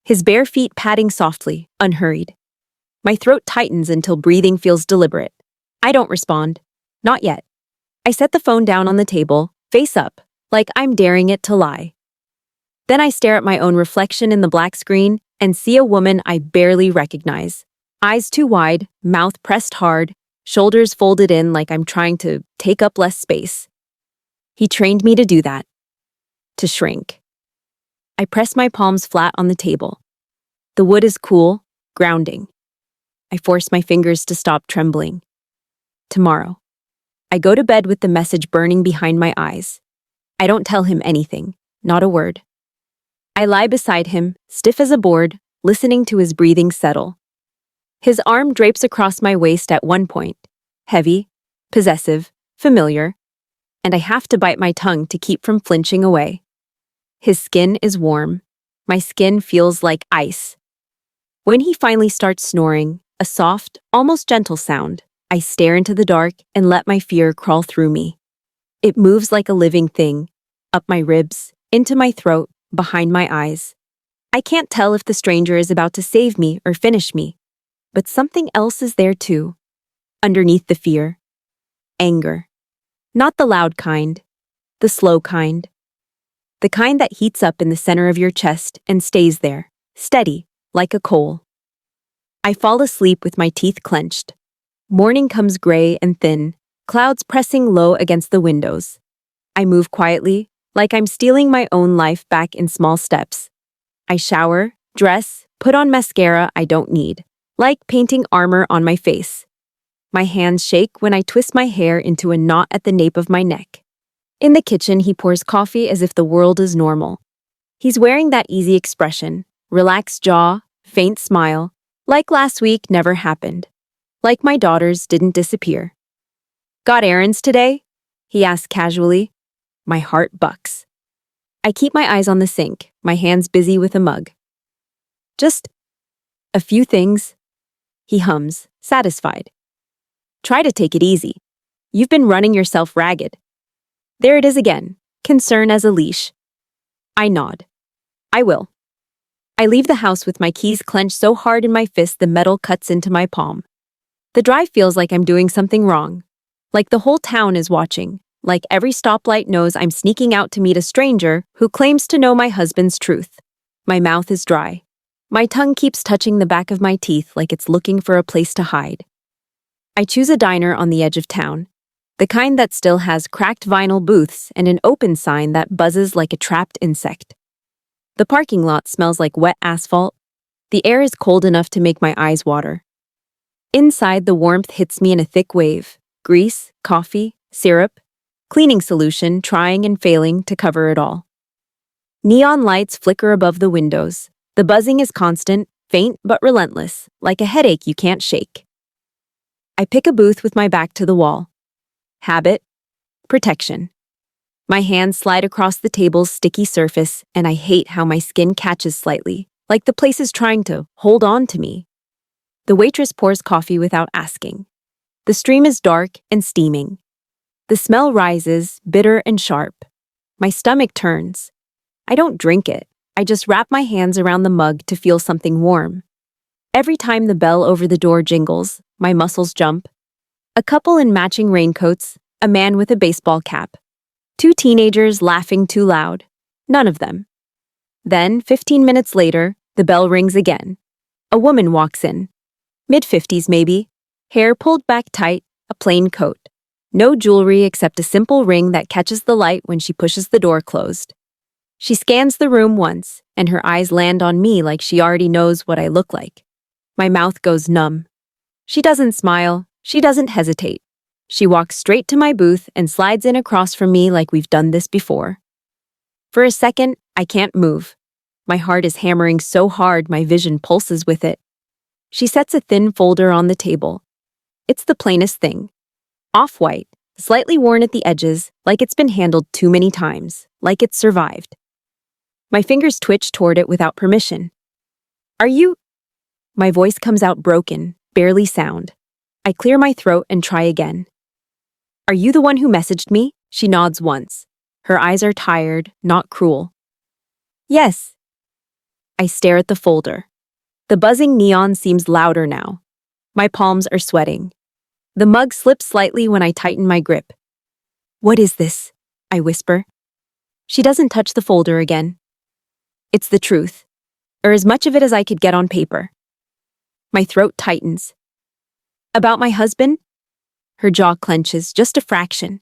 His bare feet padding softly, unhurried. My throat tightens until breathing feels deliberate. I don't respond. Not yet. I set the phone down on the table, face up, like I'm daring it to lie. Then I stare at my own reflection in the black screen and see a woman I barely recognize. Eyes too wide, mouth pressed hard, shoulders folded in like I'm trying to take up less space. He trained me to do that. To shrink. I press my palms flat on the table. The wood is cool, grounding. I force my fingers to stop trembling. Tomorrow. I go to bed with the message burning behind my eyes. I don't tell him anything, not a word. I lie beside him, stiff as a board, listening to his breathing settle. His arm drapes across my waist at one point, heavy, possessive, familiar, and I have to bite my tongue to keep from flinching away. His skin is warm. My skin feels like ice. When he finally starts snoring, a soft, almost gentle sound, I stare into the dark and let my fear crawl through me. It moves like a living thing, up my ribs, into my throat, behind my eyes. I can't tell if the stranger is about to save me or finish me, but something else is there too, underneath the fear. Anger. Not the loud kind, the slow kind. The kind that heats up in the center of your chest and stays there, steady, like a coal. I fall asleep with my teeth clenched. Morning comes gray and thin, clouds pressing low against the windows. I move quietly, like I'm stealing my own life back in small steps. I shower, dress, put on mascara I don't need, like painting armor on my face. My hands shake when I twist my hair into a knot at the nape of my neck. In the kitchen, he pours coffee as if the world is normal. He's wearing that easy expression, relaxed jaw, faint smile, like last week never happened. Like my daughters didn't disappear. Got errands today? He asks casually. My heart bucks. I keep my eyes on the sink, my hands busy with a mug. Just a few things. He hums, satisfied. Try to take it easy. You've been running yourself ragged. There it is again, concern as a leash. I nod. I will. I leave the house with my keys clenched so hard in my fist the metal cuts into my palm. The drive feels like I'm doing something wrong. Like the whole town is watching. Like every stoplight knows I'm sneaking out to meet a stranger who claims to know my husband's truth. My mouth is dry. My tongue keeps touching the back of my teeth like it's looking for a place to hide. I choose a diner on the edge of town. The kind that still has cracked vinyl booths and an open sign that buzzes like a trapped insect. The parking lot smells like wet asphalt. The air is cold enough to make my eyes water. Inside, the warmth hits me in a thick wave. Grease, coffee, syrup, cleaning solution trying and failing to cover it all. Neon lights flicker above the windows. The buzzing is constant, faint but relentless, like a headache you can't shake. I pick a booth with my back to the wall. Habit. Protection. My hands slide across the table's sticky surface, and I hate how my skin catches slightly, like the place is trying to hold on to me. The waitress pours coffee without asking. The stream is dark and steaming. The smell rises, bitter and sharp. My stomach turns. I don't drink it. I just wrap my hands around the mug to feel something warm. Every time the bell over the door jingles, my muscles jump. A couple in matching raincoats, a man with a baseball cap. 2 teenagers laughing too loud. None of them. Then, 15 minutes later, the bell rings again. A woman walks in. Mid-50s maybe, hair pulled back tight, a plain coat. No jewelry except a simple ring that catches the light when she pushes the door closed. She scans the room once, and her eyes land on me like she already knows what I look like. My mouth goes numb. She doesn't smile. She doesn't hesitate. She walks straight to my booth and slides in across from me like we've done this before. For a second, I can't move. My heart is hammering so hard my vision pulses with it. She sets a thin folder on the table. It's the plainest thing. Off-white, slightly worn at the edges, like it's been handled too many times, like it's survived. My fingers twitch toward it without permission. Are you? My voice comes out broken, barely sound. I clear my throat and try again. Are you the one who messaged me? She nods once. Her eyes are tired, not cruel. Yes. I stare at the folder. The buzzing neon seems louder now. My palms are sweating. The mug slips slightly when I tighten my grip. What is this? I whisper. She doesn't touch the folder again. It's the truth, or as much of it as I could get on paper. My throat tightens. About my husband? Her jaw clenches, just a fraction.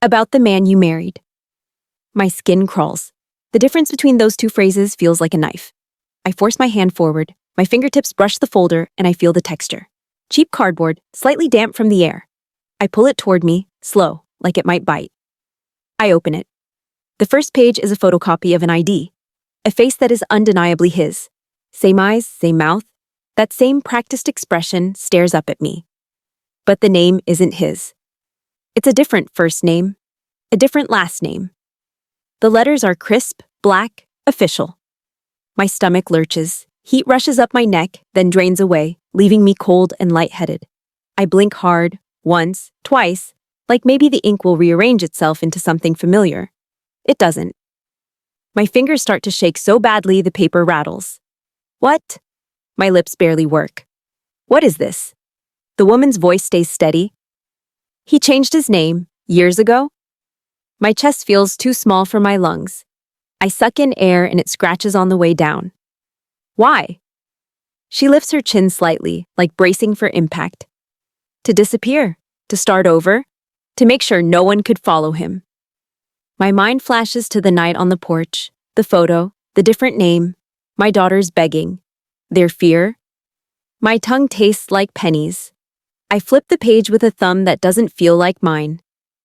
About the man you married. My skin crawls. The difference between those two phrases feels like a knife. I force my hand forward, my fingertips brush the folder, and I feel the texture. Cheap cardboard, slightly damp from the air. I pull it toward me, slow, like it might bite. I open it. The first page is a photocopy of an ID. A face that is undeniably his. Same eyes, same mouth. That same practiced expression stares up at me. But the name isn't his. It's a different first name, a different last name. The letters are crisp, black, official. My stomach lurches. Heat rushes up my neck, then drains away, leaving me cold and lightheaded. I blink hard, once, twice, like maybe the ink will rearrange itself into something familiar. It doesn't. My fingers start to shake so badly the paper rattles. What? My lips barely work. What is this? The woman's voice stays steady. He changed his name, years ago? My chest feels too small for my lungs. I suck in air and it scratches on the way down. Why? She lifts her chin slightly, like bracing for impact. To disappear, to start over, to make sure no one could follow him. My mind flashes to the night on the porch, the photo, the different name, my daughters begging, their fear. My tongue tastes like pennies. I flip the page with a thumb that doesn't feel like mine.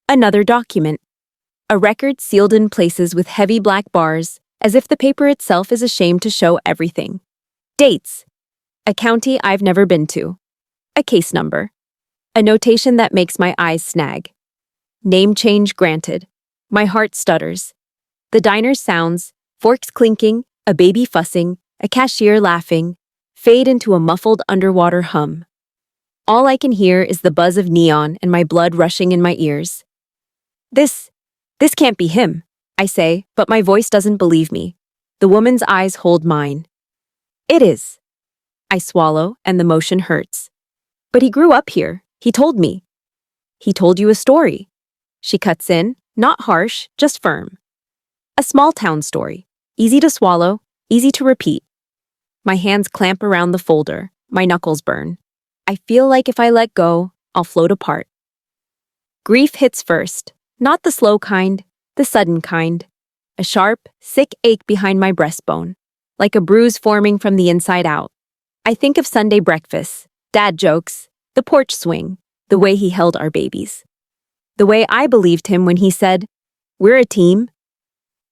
Another document. A record sealed in places with heavy black bars, as if the paper itself is ashamed to show everything. Dates. A county I've never been to. A case number. A notation that makes my eyes snag. Name change granted. My heart stutters. The diner's sounds, forks clinking, a baby fussing, a cashier laughing, fade into a muffled underwater hum. All I can hear is the buzz of neon and my blood rushing in my ears. This can't be him, I say, but my voice doesn't believe me. The woman's eyes hold mine. It is. I swallow, and the motion hurts. But he grew up here. He told me. He told you a story. She cuts in, not harsh, just firm. A small-town story. Easy to swallow, easy to repeat. My hands clamp around the folder. My knuckles burn. I feel like if I let go, I'll float apart. Grief hits first. Not the slow kind, the sudden kind. A sharp, sick ache behind my breastbone. Like a bruise forming from the inside out. I think of Sunday breakfasts, dad jokes, the porch swing, the way he held our babies. The way I believed him when he said, "We're a team."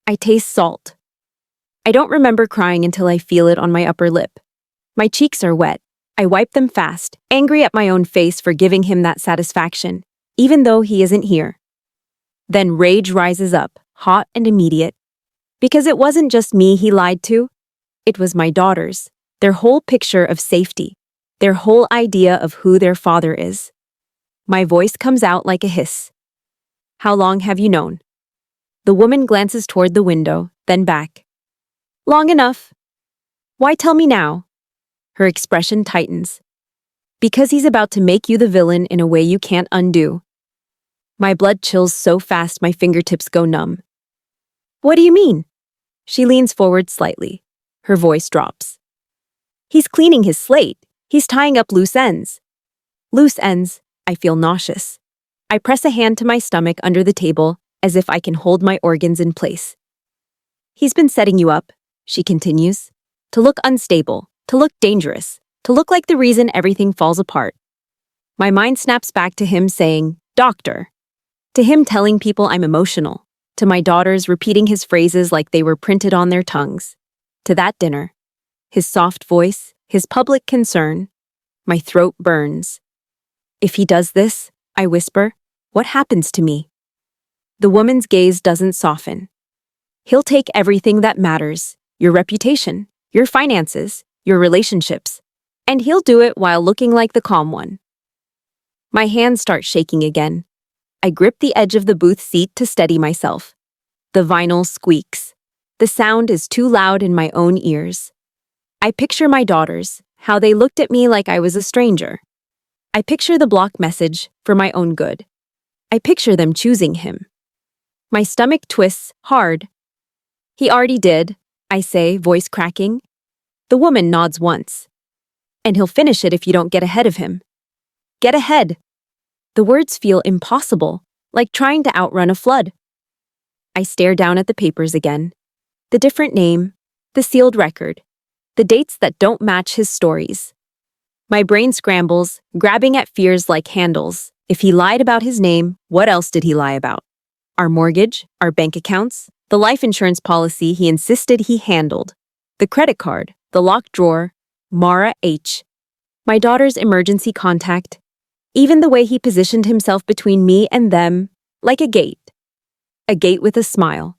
I taste salt. I don't remember crying until I feel it on my upper lip. My cheeks are wet. I wipe them fast, angry at my own face for giving him that satisfaction, even though he isn't here. Then rage rises up, hot and immediate. Because it wasn't just me he lied to. It was my daughters, their whole picture of safety, their whole idea of who their father is. My voice comes out like a hiss. How long have you known? The woman glances toward the window, then back. Long enough. Why tell me now? Her expression tightens. Because he's about to make you the villain in a way you can't undo. My blood chills so fast my fingertips go numb. What do you mean? She leans forward slightly. Her voice drops. He's cleaning his slate. He's tying up loose ends. Loose ends. I feel nauseous. I press a hand to my stomach under the table as if I can hold my organs in place. He's been setting you up, she continues, to look unstable, to look dangerous, to look like the reason everything falls apart. My mind snaps back to him saying, "Doctor." To him telling people I'm emotional. To my daughters repeating his phrases like they were printed on their tongues. To that dinner. His soft voice, his public concern. My throat burns. If he does this, I whisper, what happens to me? The woman's gaze doesn't soften. He'll take everything that matters, your reputation, your finances, your relationships, and he'll do it while looking like the calm one. My hands start shaking again. I grip the edge of the booth seat to steady myself. The vinyl squeaks. The sound is too loud in my own ears. I picture my daughters, how they looked at me like I was a stranger. I picture the block message for my own good. I picture them choosing him. My stomach twists hard. He already did, I say, voice cracking. The woman nods once. And he'll finish it if you don't get ahead of him. Get ahead. The words feel impossible, like trying to outrun a flood. I stare down at the papers again. The different name, the sealed record, the dates that don't match his stories. My brain scrambles, grabbing at fears like handles. If he lied about his name, what else did he lie about? Our mortgage, our bank accounts, the life insurance policy he insisted he handled, the credit card, the locked drawer, Mara H. My daughter's emergency contact, even the way he positioned himself between me and them, like a gate. A gate with a smile.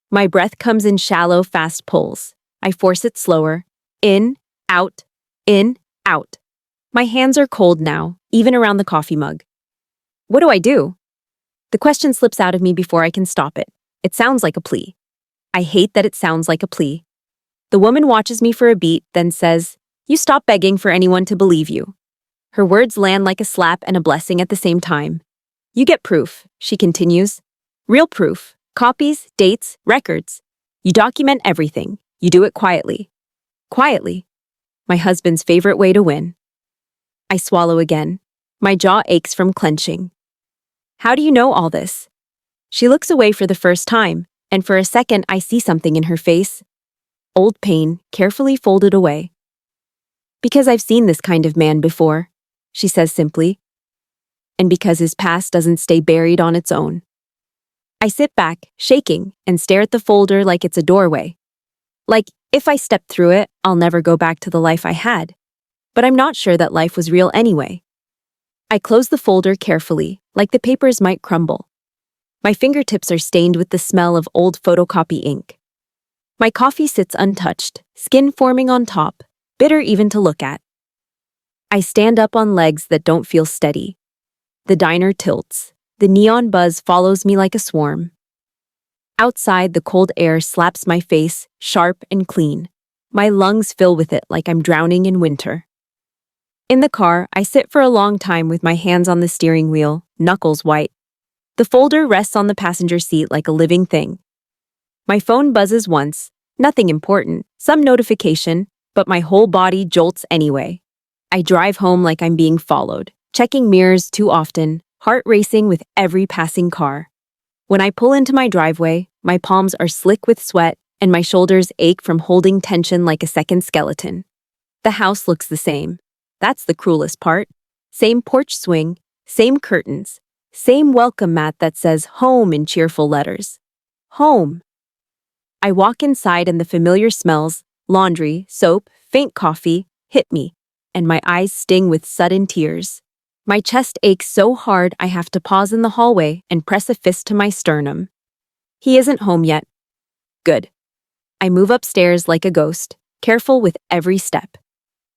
My breath comes in shallow, fast pulls. I force it slower. In, out, in, out. My hands are cold now, even around the coffee mug. What do I do? The question slips out of me before I can stop it. It sounds like a plea. I hate that it sounds like a plea. The woman watches me for a beat, then says, "You stop begging for anyone to believe you." Her words land like a slap and a blessing at the same time. "You get proof," she continues. "Real proof. Copies, dates, records. You document everything. You do it quietly." Quietly. My husband's favorite way to win. I swallow again. My jaw aches from clenching. "How do you know all this?" She looks away for the first time, and for a second I see something in her face. Old pain, carefully folded away. "Because I've seen this kind of man before," she says simply. "And because his past doesn't stay buried on its own." I sit back, shaking, and stare at the folder like it's a doorway. Like, if I step through it, I'll never go back to the life I had. But I'm not sure that life was real anyway. I close the folder carefully, like the papers might crumble. My fingertips are stained with the smell of old photocopy ink. My coffee sits untouched, skin forming on top, bitter even to look at. I stand up on legs that don't feel steady. The diner tilts. The neon buzz follows me like a swarm. Outside, the cold air slaps my face, sharp and clean. My lungs fill with it like I'm drowning in winter. In the car, I sit for a long time with my hands on the steering wheel, knuckles white. The folder rests on the passenger seat like a living thing. My phone buzzes once, nothing important, some notification, but my whole body jolts anyway. I drive home like I'm being followed, checking mirrors too often, heart racing with every passing car. When I pull into my driveway, my palms are slick with sweat and my shoulders ache from holding tension like a second skeleton. The house looks the same. That's the cruelest part. Same porch swing, same curtains, same welcome mat that says home in cheerful letters. Home. I walk inside and the familiar smells, laundry, soap, faint coffee, hit me, and my eyes sting with sudden tears. My chest aches so hard I have to pause in the hallway and press a fist to my sternum. He isn't home yet. Good. I move upstairs like a ghost, careful with every step.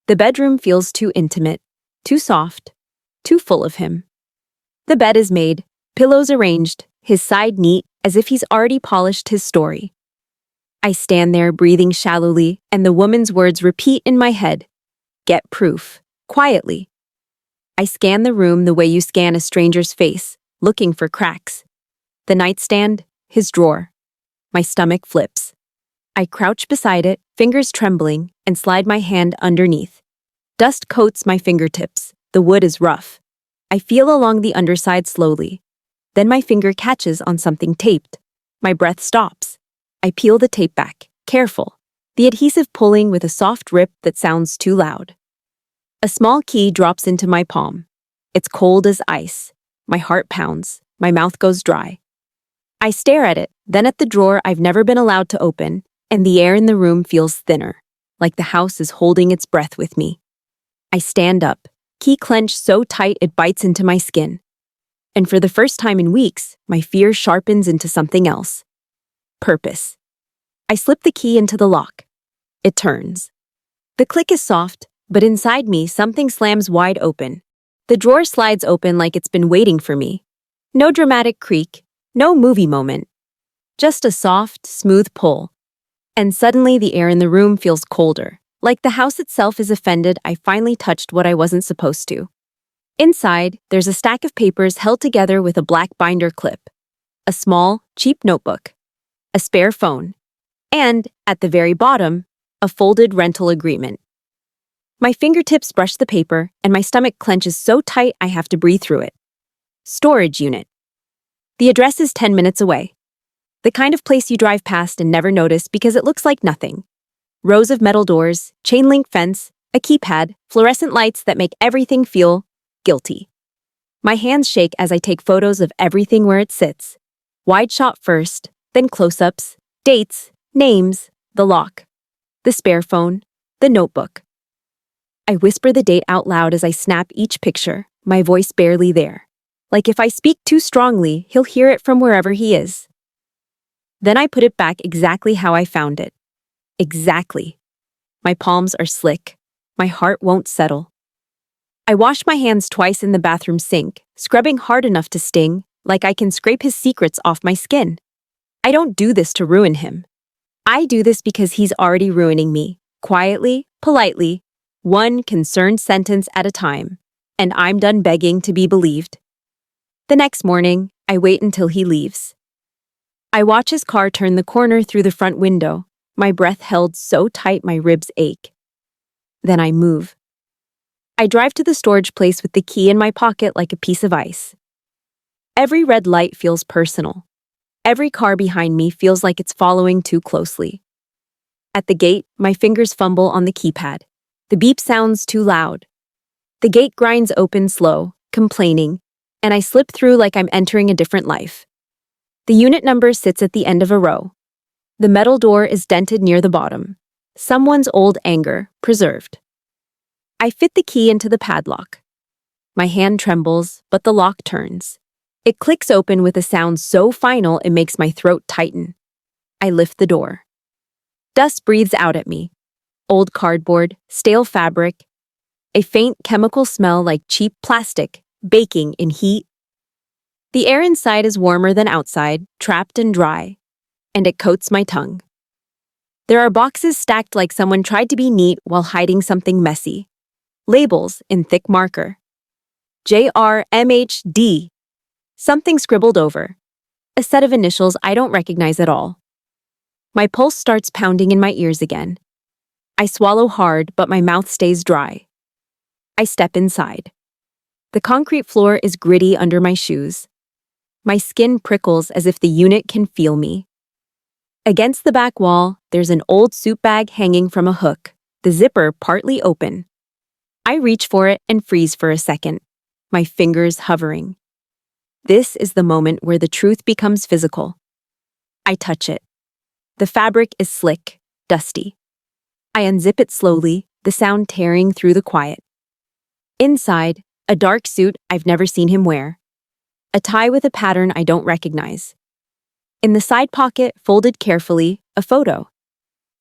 The bedroom feels too intimate, too soft, too full of him. The bed is made, pillows arranged, his side neat, as if he's already polished his story. I stand there breathing shallowly, and the woman's words repeat in my head. Get proof, quietly. I scan the room the way you scan a stranger's face, looking for cracks. The nightstand, his drawer. My stomach flips. I crouch beside it, fingers trembling, and slide my hand underneath. Dust coats my fingertips. The wood is rough. I feel along the underside slowly. Then my finger catches on something taped. My breath stops. I peel the tape back, careful, the adhesive pulling with a soft rip that sounds too loud. A small key drops into my palm. It's cold as ice. My heart pounds. My mouth goes dry. I stare at it, then at the drawer I've never been allowed to open, and the air in the room feels thinner, like the house is holding its breath with me. I stand up, key clenched so tight it bites into my skin. And for the first time in weeks, my fear sharpens into something else. Purpose. I slip the key into the lock. It turns. The click is soft, but inside me something slams wide open. The drawer slides open like it's been waiting for me. No dramatic creak, no movie moment. Just a soft, smooth pull. And suddenly the air in the room feels colder. Like the house itself is offended I finally touched what I wasn't supposed to. Inside, there's a stack of papers held together with a black binder clip. A small, cheap notebook. A spare phone. And, at the very bottom, a folded rental agreement. My fingertips brush the paper, and my stomach clenches so tight I have to breathe through it. Storage unit. The address is 10 minutes away. The kind of place you drive past and never notice because it looks like nothing. Rows of metal doors, chain link fence, a keypad, fluorescent lights that make everything feel guilty. My hands shake as I take photos of everything where it sits. Wide shot first, then close-ups, dates, names, the lock, the spare phone, the notebook. I whisper the date out loud as I snap each picture, my voice barely there. Like if I speak too strongly, he'll hear it from wherever he is. Then I put it back exactly how I found it. Exactly. My palms are slick. My heart won't settle. I wash my hands twice in the bathroom sink, scrubbing hard enough to sting, like I can scrape his secrets off my skin. I don't do this to ruin him. I do this because he's already ruining me, quietly, politely, one concerned sentence at a time, and I'm done begging to be believed. The next morning, I wait until he leaves. I watch his car turn the corner through the front window, my breath held so tight my ribs ache. Then I move. I drive to the storage place with the key in my pocket like a piece of ice. Every red light feels personal. Every car behind me feels like it's following too closely. At the gate, my fingers fumble on the keypad. The beep sounds too loud. The gate grinds open slow, complaining, and I slip through like I'm entering a different life. The unit number sits at the end of a row. The metal door is dented near the bottom. Someone's old anger, preserved. I fit the key into the padlock. My hand trembles, but the lock turns. It clicks open with a sound so final it makes my throat tighten. I lift the door. Dust breathes out at me. Old cardboard, stale fabric, a faint chemical smell like cheap plastic, baking in heat. The air inside is warmer than outside, trapped and dry, and it coats my tongue. There are boxes stacked like someone tried to be neat while hiding something messy. Labels in thick marker. JRMHD. Something scribbled over. A set of initials I don't recognize at all. My pulse starts pounding in my ears again. I swallow hard, but my mouth stays dry. I step inside. The concrete floor is gritty under my shoes. My skin prickles as if the unit can feel me. Against the back wall, there's an old suit bag hanging from a hook, the zipper partly open. I reach for it and freeze for a second, my fingers hovering. This is the moment where the truth becomes physical. I touch it. The fabric is slick, dusty. I unzip it slowly, the sound tearing through the quiet. Inside, a dark suit I've never seen him wear. A tie with a pattern I don't recognize. In the side pocket, folded carefully, a photo.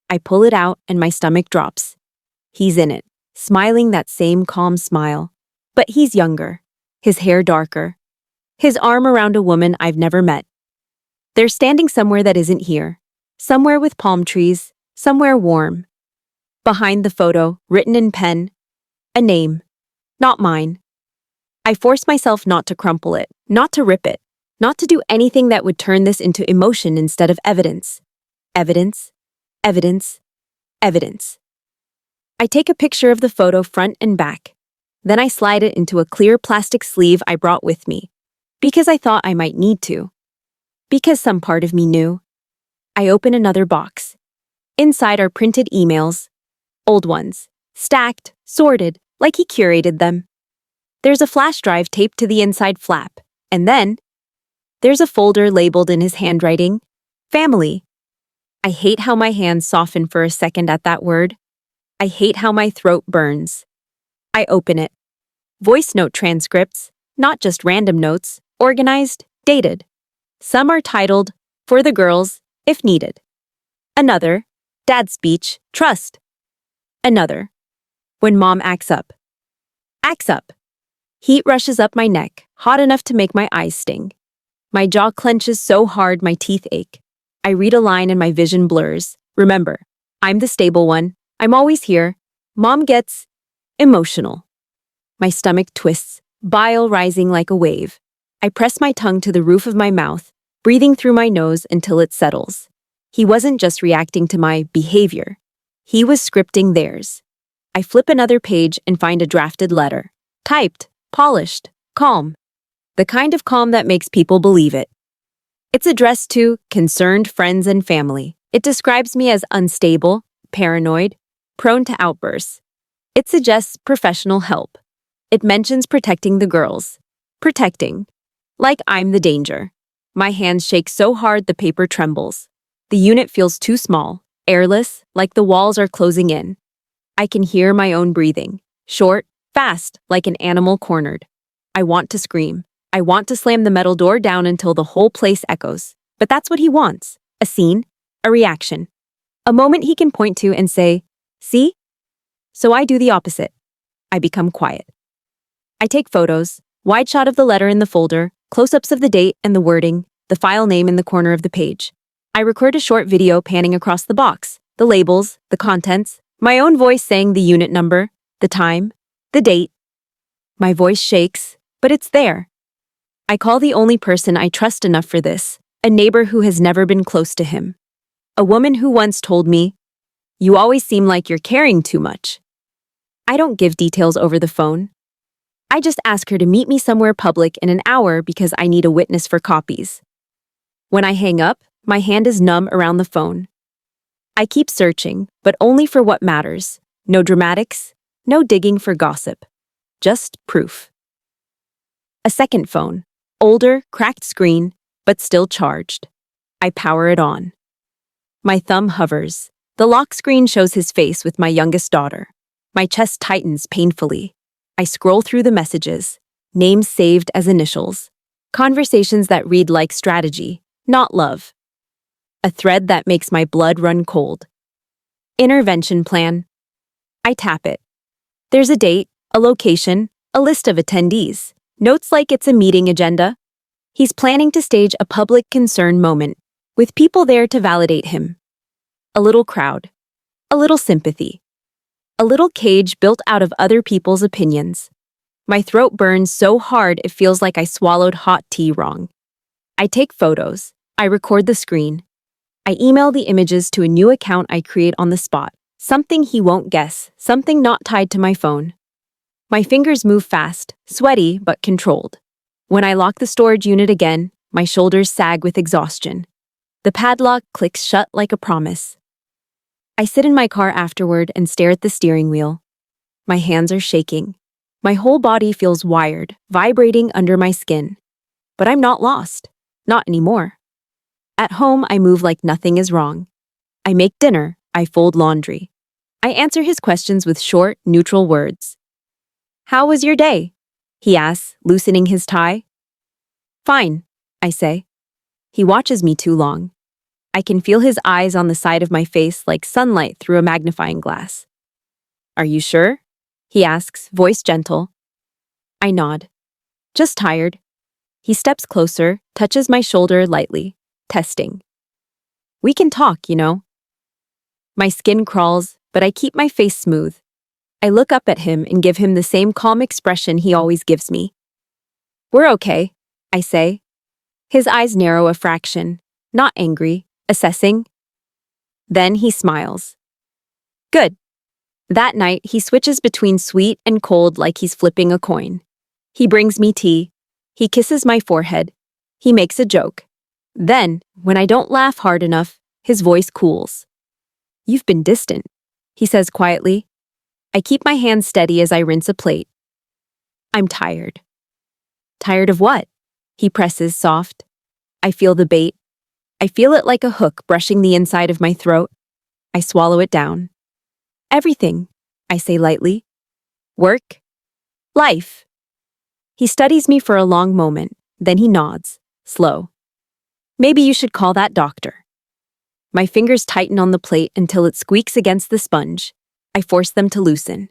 I pull it out and my stomach drops. He's in it, smiling that same calm smile. But he's younger, his hair darker, his arm around a woman I've never met. They're standing somewhere that isn't here, somewhere with palm trees, somewhere warm. Behind the photo, written in pen, a name, not mine. I force myself not to crumple it, not to rip it, not to do anything that would turn this into emotion instead of evidence. Evidence, evidence, evidence. I take a picture of the photo front and back. Then I slide it into a clear plastic sleeve I brought with me, because I thought I might need to. Because some part of me knew. I open another box. Inside are printed emails. Old ones, stacked, sorted, like he curated them. There's a flash drive taped to the inside flap. And then, there's a folder labeled in his handwriting, Family. I hate how my hands soften for a second at that word. I hate how my throat burns. I open it. Voice note transcripts, not just random notes, organized, dated. Some are titled, For the Girls, If Needed. Another, Dad's Speech, Trust. Another, When Mom acts up. Acts up. Heat rushes up my neck, hot enough to make my eyes sting. My jaw clenches so hard my teeth ache. I read a line and my vision blurs. Remember, I'm the stable one. I'm always here. Mom gets emotional. My stomach twists, bile rising like a wave. I press my tongue to the roof of my mouth, breathing through my nose until it settles. He wasn't just reacting to my behavior. He was scripting theirs. I flip another page and find a drafted letter. Typed, polished, calm. The kind of calm that makes people believe it. It's addressed to concerned friends and family. It describes me as unstable, paranoid, prone to outbursts. It suggests professional help. It mentions protecting the girls. Protecting. Like I'm the danger. My hands shake so hard the paper trembles. The unit feels too small, airless, like the walls are closing in. I can hear my own breathing. Short, fast, like an animal cornered. I want to scream. I want to slam the metal door down until the whole place echoes. But that's what he wants. A scene. A reaction. A moment he can point to and say, see? So I do the opposite. I become quiet. I take photos, wide shot of the letter in the folder, close-ups of the date and the wording, the file name in the corner of the page. I record a short video panning across the box, the labels, the contents, my own voice saying the unit number, the time, the date. My voice shakes, but it's there. I call the only person I trust enough for this, a neighbor who has never been close to him. A woman who once told me, "You always seem like you're caring too much." I don't give details over the phone. I just ask her to meet me somewhere public in an hour because I need a witness for copies. When I hang up, my hand is numb around the phone. I keep searching, but only for what matters. No dramatics, no digging for gossip. Just proof. A second phone. Older, cracked screen, but still charged. I power it on. My thumb hovers. The lock screen shows his face with my youngest daughter. My chest tightens painfully. I scroll through the messages. Names saved as initials. Conversations that read like strategy, not love. A thread that makes my blood run cold. Intervention plan. I tap it. There's a date, a location, a list of attendees. Notes like it's a meeting agenda. He's planning to stage a public concern moment, with people there to validate him. A little crowd. A little sympathy. A little cage built out of other people's opinions. My throat burns so hard it feels like I swallowed hot tea wrong. I take photos. I record the screen. I email the images to a new account I create on the spot. Something he won't guess, something not tied to my phone. My fingers move fast, sweaty but controlled. When I lock the storage unit again, my shoulders sag with exhaustion. The padlock clicks shut like a promise. I sit in my car afterward and stare at the steering wheel. My hands are shaking. My whole body feels wired, vibrating under my skin. But I'm not lost. Not anymore. At home, I move like nothing is wrong. I make dinner. I fold laundry. I answer his questions with short, neutral words. "How was your day?" he asks, loosening his tie. "Fine," I say. He watches me too long. I can feel his eyes on the side of my face like sunlight through a magnifying glass. "Are you sure?" he asks, voice gentle. I nod. "Just tired." He steps closer, touches my shoulder lightly, testing. "We can talk, you know." My skin crawls, but I keep my face smooth. I look up at him and give him the same calm expression he always gives me. "We're okay," I say. His eyes narrow a fraction, not angry, assessing. Then he smiles. "Good." That night, he switches between sweet and cold like he's flipping a coin. He brings me tea. He kisses my forehead. He makes a joke. Then, when I don't laugh hard enough, his voice cools. "You've been distant," he says quietly. I keep my hands steady as I rinse a plate. I'm tired. Tired of what? He presses soft. I feel the bait. I feel it like a hook brushing the inside of my throat. I swallow it down. Everything, I say lightly. Work. Life. He studies me for a long moment, then he nods, slow. Maybe you should call that doctor. My fingers tighten on the plate until it squeaks against the sponge. I force them to loosen.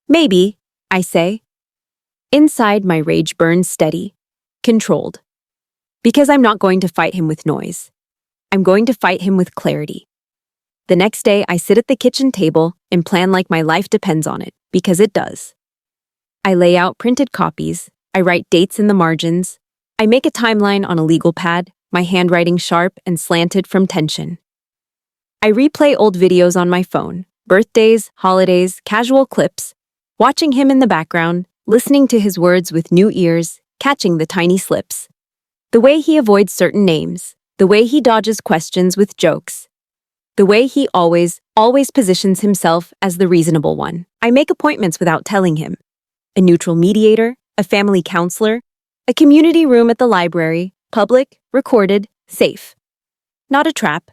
Maybe, I say. Inside, my rage burns steady, controlled. Because I'm not going to fight him with noise. I'm going to fight him with clarity. The next day, I sit at the kitchen table and plan like my life depends on it, because it does. I lay out printed copies, I write dates in the margins, I make a timeline on a legal pad, my handwriting sharp and slanted from tension. I replay old videos on my phone, birthdays, holidays, casual clips, watching him in the background, listening to his words with new ears, catching the tiny slips. The way he avoids certain names, the way he dodges questions with jokes, the way he always positions himself as the reasonable one. I make appointments without telling him. A neutral mediator, a family counselor, a community room at the library, public, recorded, safe. Not a trap,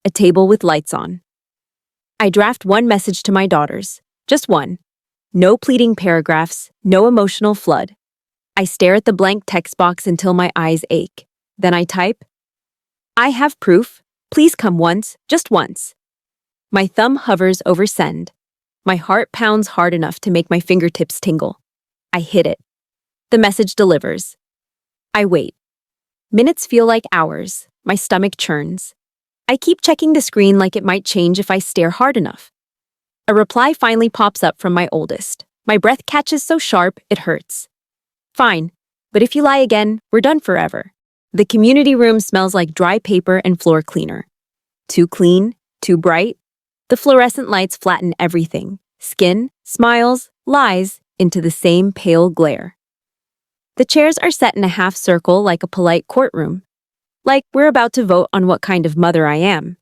a table with lights on. I draft one message to my daughters, just one. No pleading paragraphs, no emotional flood. I stare at the blank text box until my eyes ache. Then I type, I have proof. Please come once, just once. My thumb hovers over send. My heart pounds hard enough to make my fingertips tingle. I hit it. The message delivers. I wait. Minutes feel like hours. My stomach churns. I keep checking the screen like it might change if I stare hard enough. A reply finally pops up from my oldest. My breath catches so sharp, it hurts. Fine, but if you lie again, we're done forever. The community room smells like dry paper and floor cleaner. Too clean, too bright. The fluorescent lights flatten everything. Skin, smiles, lies, into the same pale glare. The chairs are set in a half circle like a polite courtroom. Like we're about to vote on what kind of mother I am.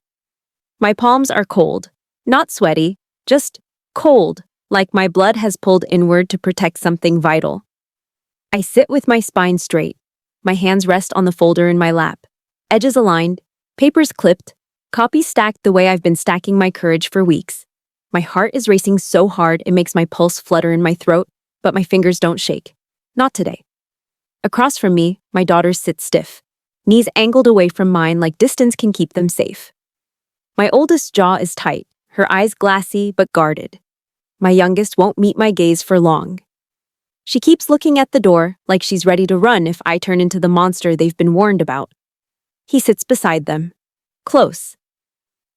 My palms are cold, not sweaty, just cold, like my blood has pulled inward to protect something vital. I sit with my spine straight. My hands rest on the folder in my lap. Edges aligned, papers clipped, copies stacked the way I've been stacking my courage for weeks. My heart is racing so hard it makes my pulse flutter in my throat, but my fingers don't shake. Not today. Across from me, my daughters sit stiff, knees angled away from mine like distance can keep them safe. My oldest jaw is tight, her eyes glassy but guarded. My youngest won't meet my gaze for long. She keeps looking at the door like she's ready to run if I turn into the monster they've been warned about. He sits beside them. Close.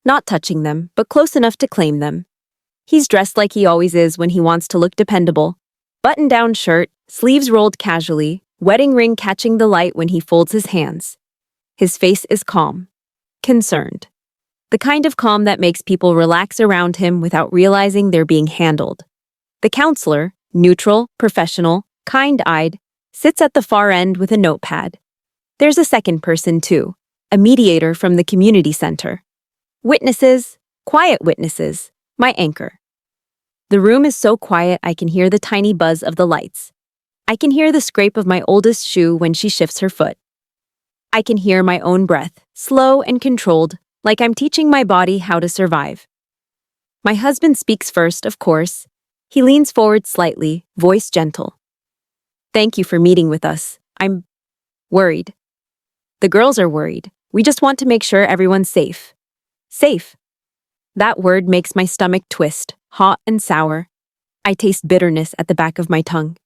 Not touching them, but close enough to claim them. He's dressed like he always is when he wants to look dependable. Button-down shirt, sleeves rolled casually, wedding ring catching the light when he folds his hands. His face is calm. Concerned. The kind of calm that makes people relax around him without realizing they're being handled. The counselor, neutral, professional, kind-eyed, sits at the far end with a notepad. There's a second person, too, a mediator from the community center. Witnesses, quiet witnesses, my anchor. The room is so quiet I can hear the tiny buzz of the lights. I can hear the scrape of my oldest shoe when she shifts her foot. I can hear my own breath, slow and controlled, like I'm teaching my body how to survive. My husband speaks first, of course. He leans forward slightly, voice gentle. Thank you for meeting with us. I'm worried. The girls are worried. We just want to make sure everyone's safe. Safe. That word makes my stomach twist, hot and sour. I taste bitterness at the back of my tongue.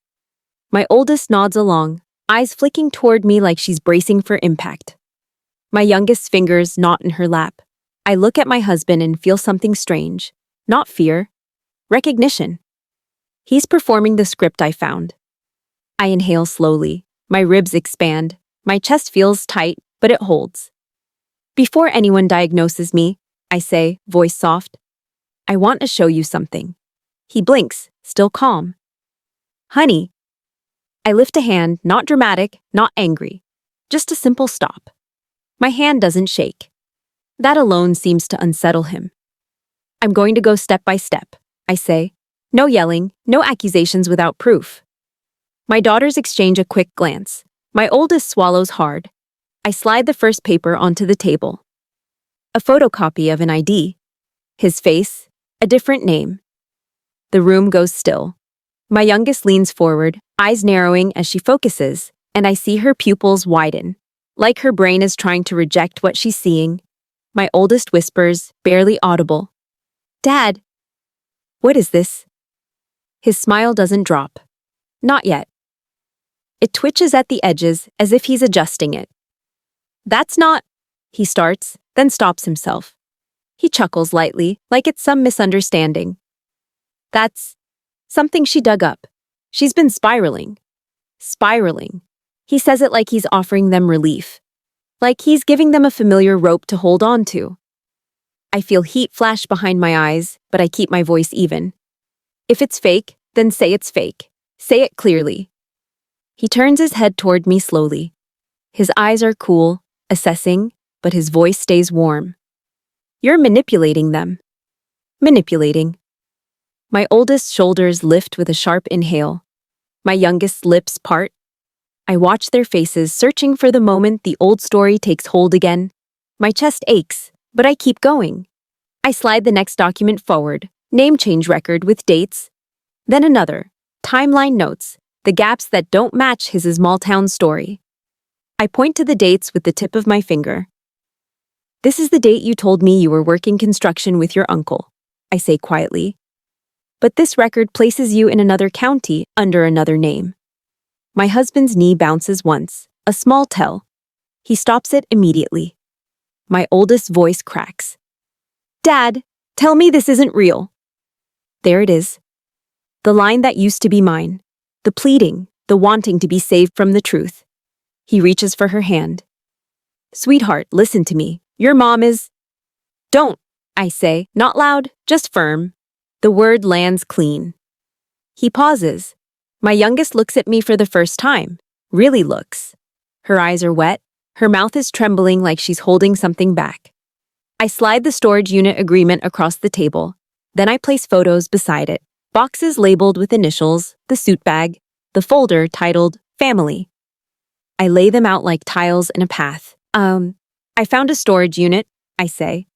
My oldest nods along, eyes flicking toward me like she's bracing for impact. My youngest's fingers knot in her lap. I look at my husband and feel something strange. Not fear. Recognition. He's performing the script I found. I inhale slowly. My ribs expand. My chest feels tight, but it holds. Before anyone diagnoses me, I say, voice soft, I want to show you something. He blinks, still calm. Honey. I lift a hand, not dramatic, not angry. Just a simple stop. My hand doesn't shake. That alone seems to unsettle him. I'm going to go step by step, I say. No yelling, no accusations without proof. My daughters exchange a quick glance. My oldest swallows hard. I slide the first paper onto the table. A photocopy of an ID. His face, a different name. The room goes still. My youngest leans forward, eyes narrowing as she focuses, and I see her pupils widen, like her brain is trying to reject what she's seeing. My oldest whispers, barely audible. Dad! What is this? His smile doesn't drop. Not yet. It twitches at the edges as if he's adjusting it. That's not... He starts, then stops himself. He chuckles lightly, like it's some misunderstanding. That's something she dug up. She's been spiraling. Spiraling. He says it like he's offering them relief. Like he's giving them a familiar rope to hold on to. I feel heat flash behind my eyes, but I keep my voice even. If it's fake, then say it's fake. Say it clearly. He turns his head toward me slowly. His eyes are cool, assessing, but his voice stays warm. You're manipulating them. Manipulating. My oldest shoulders lift with a sharp inhale. My youngest's lips part. I watch their faces, searching for the moment the old story takes hold again. My chest aches, but I keep going. I slide the next document forward, name change record with dates. Then another, timeline notes, the gaps that don't match his small town story. I point to the dates with the tip of my finger. This is the date you told me you were working construction with your uncle, I say quietly. But this record places you in another county under another name. My husband's knee bounces once, a small tell. He stops it immediately. My oldest voice cracks. Dad, tell me this isn't real. There it is. The line that used to be mine. The pleading, the wanting to be saved from the truth. He reaches for her hand. Sweetheart, listen to me. Your mom is... Don't, I say, not loud, just firm. The word lands clean. He pauses. My youngest looks at me for the first time. Really looks. Her eyes are wet. Her mouth is trembling like she's holding something back. I slide the storage unit agreement across the table. Then I place photos beside it. Boxes labeled with initials, the suit bag, the folder titled Family. I lay them out like tiles in a path. I found a storage unit, I say.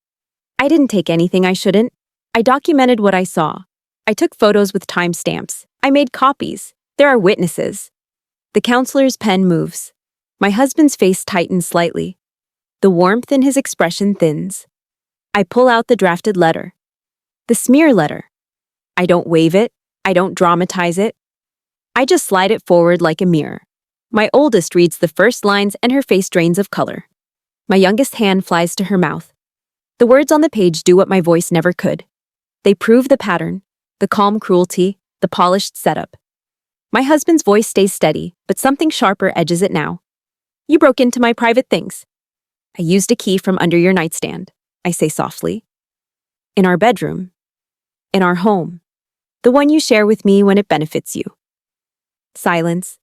I didn't take anything I shouldn't. I documented what I saw. I took photos with timestamps. I made copies. There are witnesses. The counselor's pen moves. My husband's face tightens slightly. The warmth in his expression thins. I pull out the drafted letter. The smear letter. I don't wave it. I don't dramatize it. I just slide it forward like a mirror. My oldest reads the first lines and her face drains of color. My youngest hand flies to her mouth. The words on the page do what my voice never could. They prove the pattern, the calm cruelty, the polished setup. My husband's voice stays steady, but something sharper edges it now. You broke into my private things. I used a key from under your nightstand, I say softly. In our bedroom. In our home. The one you share with me when it benefits you. Silence.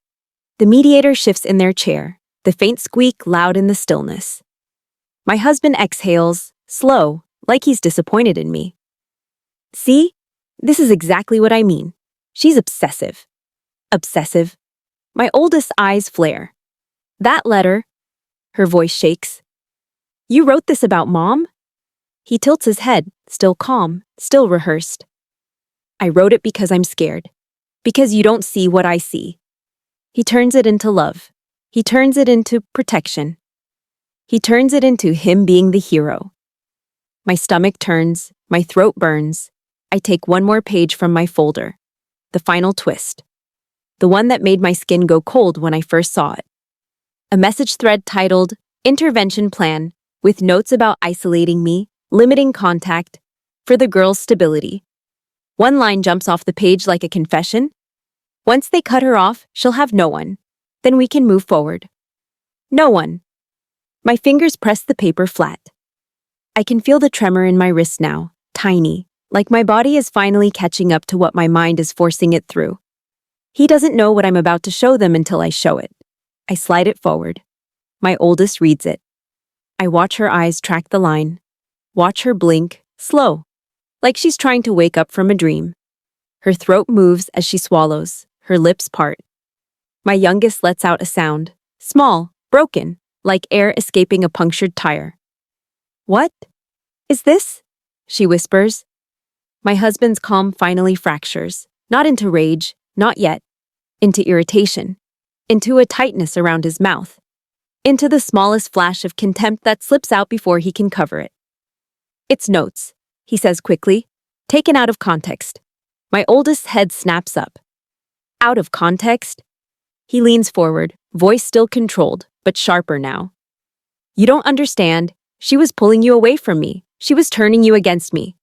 The mediator shifts in their chair, the faint squeak loud in the stillness. My husband exhales, slow, like he's disappointed in me. See? This is exactly what I mean. She's obsessive. Obsessive. My oldest eyes flare. That letter. Her voice shakes. You wrote this about Mom? He tilts his head, still calm, still rehearsed. I wrote it because I'm scared. Because you don't see what I see. He turns it into love. He turns it into protection. He turns it into him being the hero. My stomach turns, my throat burns. I take one more page from my folder. The final twist. The one that made my skin go cold when I first saw it. A message thread titled, Intervention Plan, with notes about isolating me, limiting contact, for the girl's stability. One line jumps off the page like a confession. Once they cut her off, she'll have no one. Then we can move forward. No one. My fingers press the paper flat. I can feel the tremor in my wrist now, tiny, like my body is finally catching up to what my mind is forcing it through. He doesn't know what I'm about to show them until I show it. I slide it forward. My oldest reads it. I watch her eyes track the line. Watch her blink, slow, like she's trying to wake up from a dream. Her throat moves as she swallows, her lips part. My youngest lets out a sound, small, broken, like air escaping a punctured tire. What is this? She whispers. My husband's calm finally fractures, not into rage, not yet, into irritation, into a tightness around his mouth, into the smallest flash of contempt that slips out before he can cover it. It's notes, he says quickly, taken out of context. My oldest's head snaps up. Out of context? He leans forward, voice still controlled, but sharper now. You don't understand. She was pulling you away from me. She was turning you against me.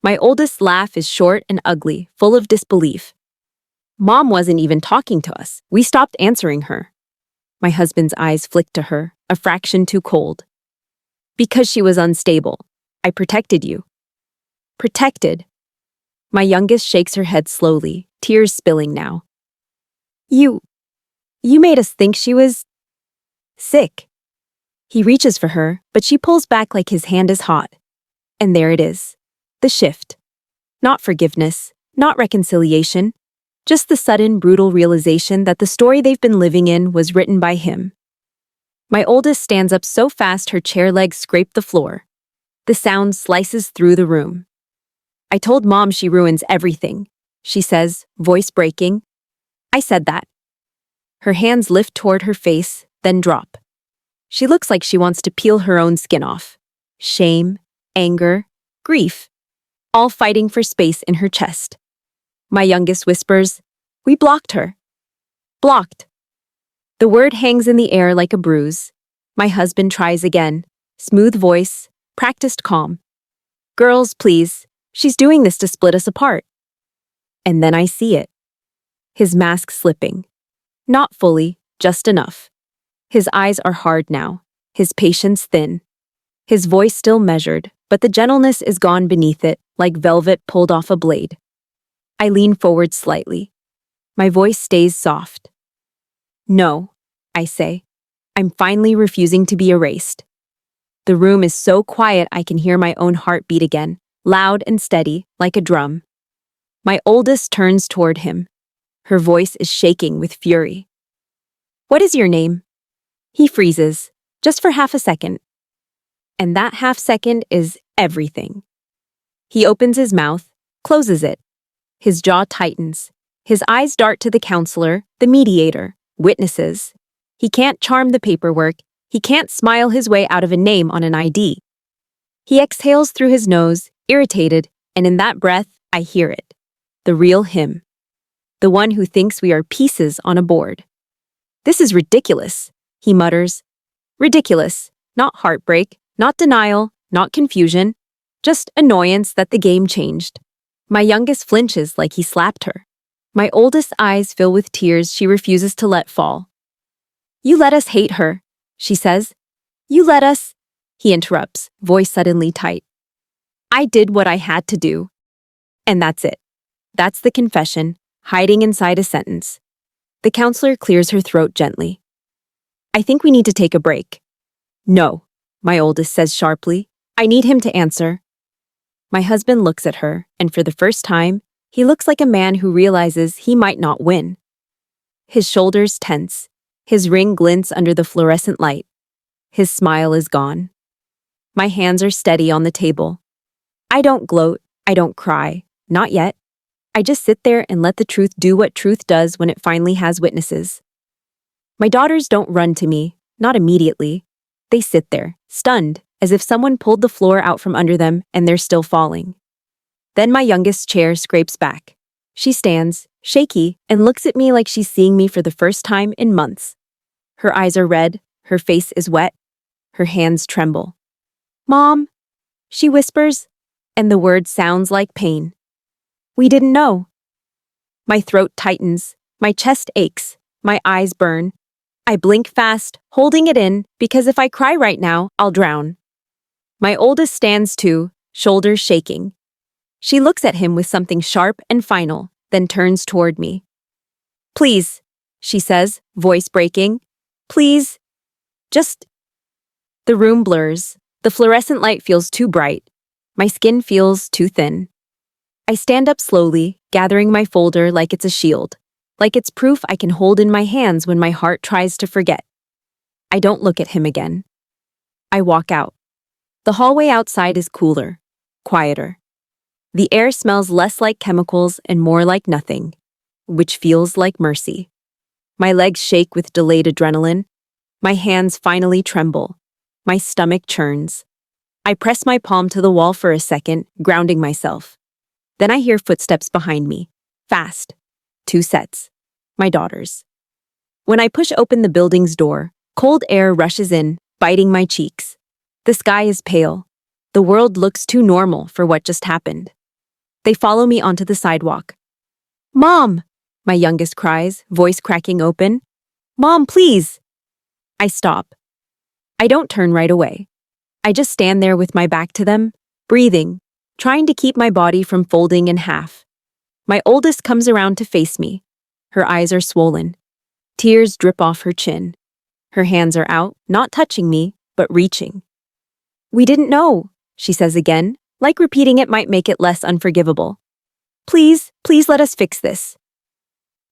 My oldest's laugh is short and ugly, full of disbelief. Mom wasn't even talking to us. We stopped answering her. My husband's eyes flick to her, a fraction too cold. Because she was unstable. I protected you. Protected. My youngest shakes her head slowly, tears spilling now. You made us think she was sick. He reaches for her, but she pulls back like his hand is hot. And there it is. The shift. Not forgiveness, not reconciliation, just the sudden, brutal realization that the story they've been living in was written by him. My oldest stands up so fast her chair legs scrape the floor. The sound slices through the room. I told Mom she ruins everything, she says, voice breaking. I said that. Her hands lift toward her face, then drop. She looks like she wants to peel her own skin off. Shame, anger, grief, all fighting for space in her chest. My youngest whispers, we blocked her. Blocked. The word hangs in the air like a bruise. My husband tries again, smooth voice, practiced calm. Girls, please, she's doing this to split us apart. And then I see it. His mask slipping. Not fully, just enough. His eyes are hard now, his patience thin. His voice still measured, but the gentleness is gone beneath it, like velvet pulled off a blade. I lean forward slightly. My voice stays soft. No, I say. I'm finally refusing to be erased. The room is so quiet I can hear my own heart beat again, loud and steady, like a drum. My oldest turns toward him. Her voice is shaking with fury. What is your name? He freezes, just for half a second. And that half second is everything. He opens his mouth, closes it. His jaw tightens. His eyes dart to the counselor, the mediator, witnesses. He can't charm the paperwork. He can't smile his way out of a name on an ID. He exhales through his nose, irritated, and in that breath, I hear it. The real him. The one who thinks we are pieces on a board. This is ridiculous, he mutters. Ridiculous, not heartbreak, not denial, not confusion, just annoyance that the game changed. My youngest flinches like he slapped her. My oldest eyes fill with tears she refuses to let fall. You let us hate her, she says. You let us, he interrupts, voice suddenly tight. I did what I had to do. And that's it. That's the confession, hiding inside a sentence. The counselor clears her throat gently. I think we need to take a break. No, my oldest says sharply. I need him to answer. My husband looks at her, and for the first time, he looks like a man who realizes he might not win. His shoulders tense. His ring glints under the fluorescent light. His smile is gone. My hands are steady on the table. I don't gloat. I don't cry. Not yet. I just sit there and let the truth do what truth does when it finally has witnesses. My daughters don't run to me, not immediately. They sit there, stunned, as if someone pulled the floor out from under them and they're still falling. Then my youngest chair scrapes back. She stands, shaky, and looks at me like she's seeing me for the first time in months. Her eyes are red, her face is wet, her hands tremble. Mom, she whispers, and the word sounds like pain. We didn't know. My throat tightens, my chest aches, my eyes burn. I blink fast, holding it in, because if I cry right now, I'll drown. My oldest stands too, shoulders shaking. She looks at him with something sharp and final, then turns toward me. Please, she says, voice breaking. Please. Just. The room blurs. The fluorescent light feels too bright. My skin feels too thin. I stand up slowly, gathering my folder like it's a shield. like it's proof I can hold in my hands when my heart tries to forget. I don't look at him again. I walk out. The hallway outside is cooler, quieter. The air smells less like chemicals and more like nothing, which feels like mercy. My legs shake with delayed adrenaline. My hands finally tremble. My stomach churns. I press my palm to the wall for a second, grounding myself. Then I hear footsteps behind me. Fast. 2 sets. My daughter's. When I push open the building's door, cold air rushes in, biting my cheeks. The sky is pale. The world looks too normal for what just happened. They follow me onto the sidewalk. "Mom!" my youngest cries, voice cracking open. "Mom, please!" I stop. I don't turn right away. I just stand there with my back to them, breathing, trying to keep my body from folding in half. My oldest comes around to face me. Her eyes are swollen. Tears drip off her chin. Her hands are out, not touching me, but reaching. "We didn't know," she says again, like repeating it might make it less unforgivable. Please let us fix this."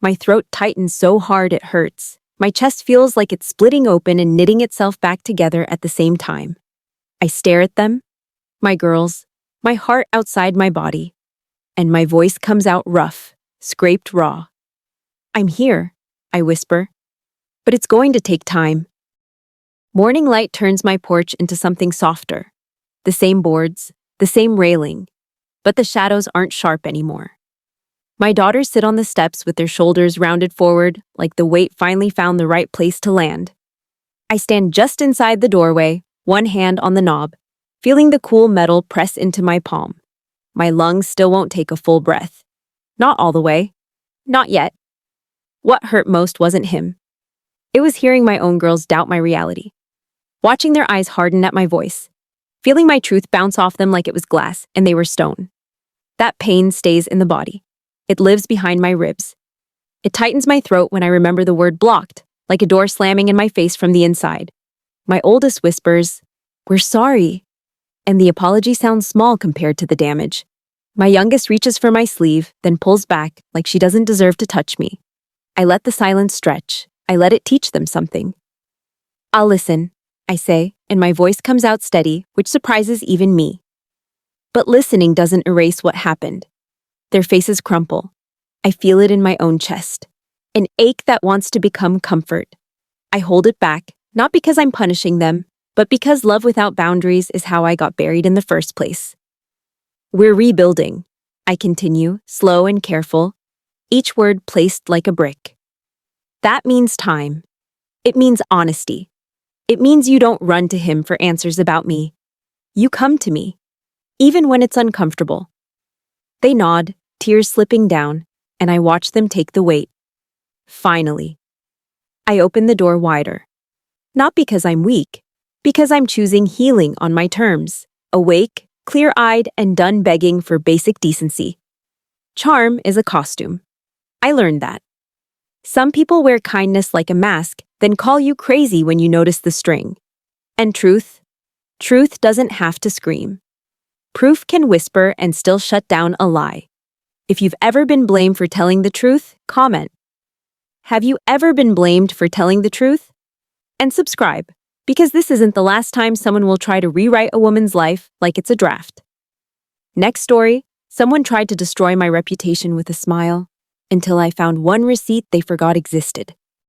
My throat tightens so hard it hurts. My chest feels like it's splitting open and knitting itself back together at the same time. I stare at them, my girls, my heart outside my body, and my voice comes out rough, scraped raw. "I'm here," I whisper, "but it's going to take time." Morning light turns my porch into something softer. The same boards, the same railing, but the shadows aren't sharp anymore. My daughters sit on the steps with their shoulders rounded forward, like the weight finally found the right place to land. I stand just inside the doorway, one hand on the knob, feeling the cool metal press into my palm. My lungs still won't take a full breath. Not all the way. Not yet. What hurt most wasn't him. It was hearing my own girls doubt my reality. Watching their eyes harden at my voice. Feeling my truth bounce off them like it was glass and they were stone. That pain stays in the body. It lives behind my ribs. It tightens my throat when I remember the word blocked, like a door slamming in my face from the inside. My oldest whispers, "We're sorry," and the apology sounds small compared to the damage. My youngest reaches for my sleeve, then pulls back like she doesn't deserve to touch me. I let the silence stretch. I let it teach them something. "I'll listen," I say, and my voice comes out steady, which surprises even me. But listening doesn't erase what happened. Their faces crumple. I feel it in my own chest. An ache that wants to become comfort. I hold it back, not because I'm punishing them, but because love without boundaries is how I got buried in the first place. "We're rebuilding," I continue, slow and careful, each word placed like a brick. That means time. It means honesty. It means you don't run to him for answers about me. You come to me, even when it's uncomfortable. They nod, tears slipping down, and I watch them take the weight. Finally. I open the door wider. Not because I'm weak, because I'm choosing healing on my terms, awake, clear-eyed, and done begging for basic decency. Charm is a costume. I learned that. Some people wear kindness like a mask, then call you crazy when you notice the string. And truth doesn't have to scream. Proof can whisper and still shut down a lie. If you've ever been blamed for telling the truth, comment. Have you ever been blamed for telling the truth? And subscribe, because this isn't the last time someone will try to rewrite a woman's life like it's a draft. Next story, someone tried to destroy my reputation with a smile, until I found one receipt they forgot existed.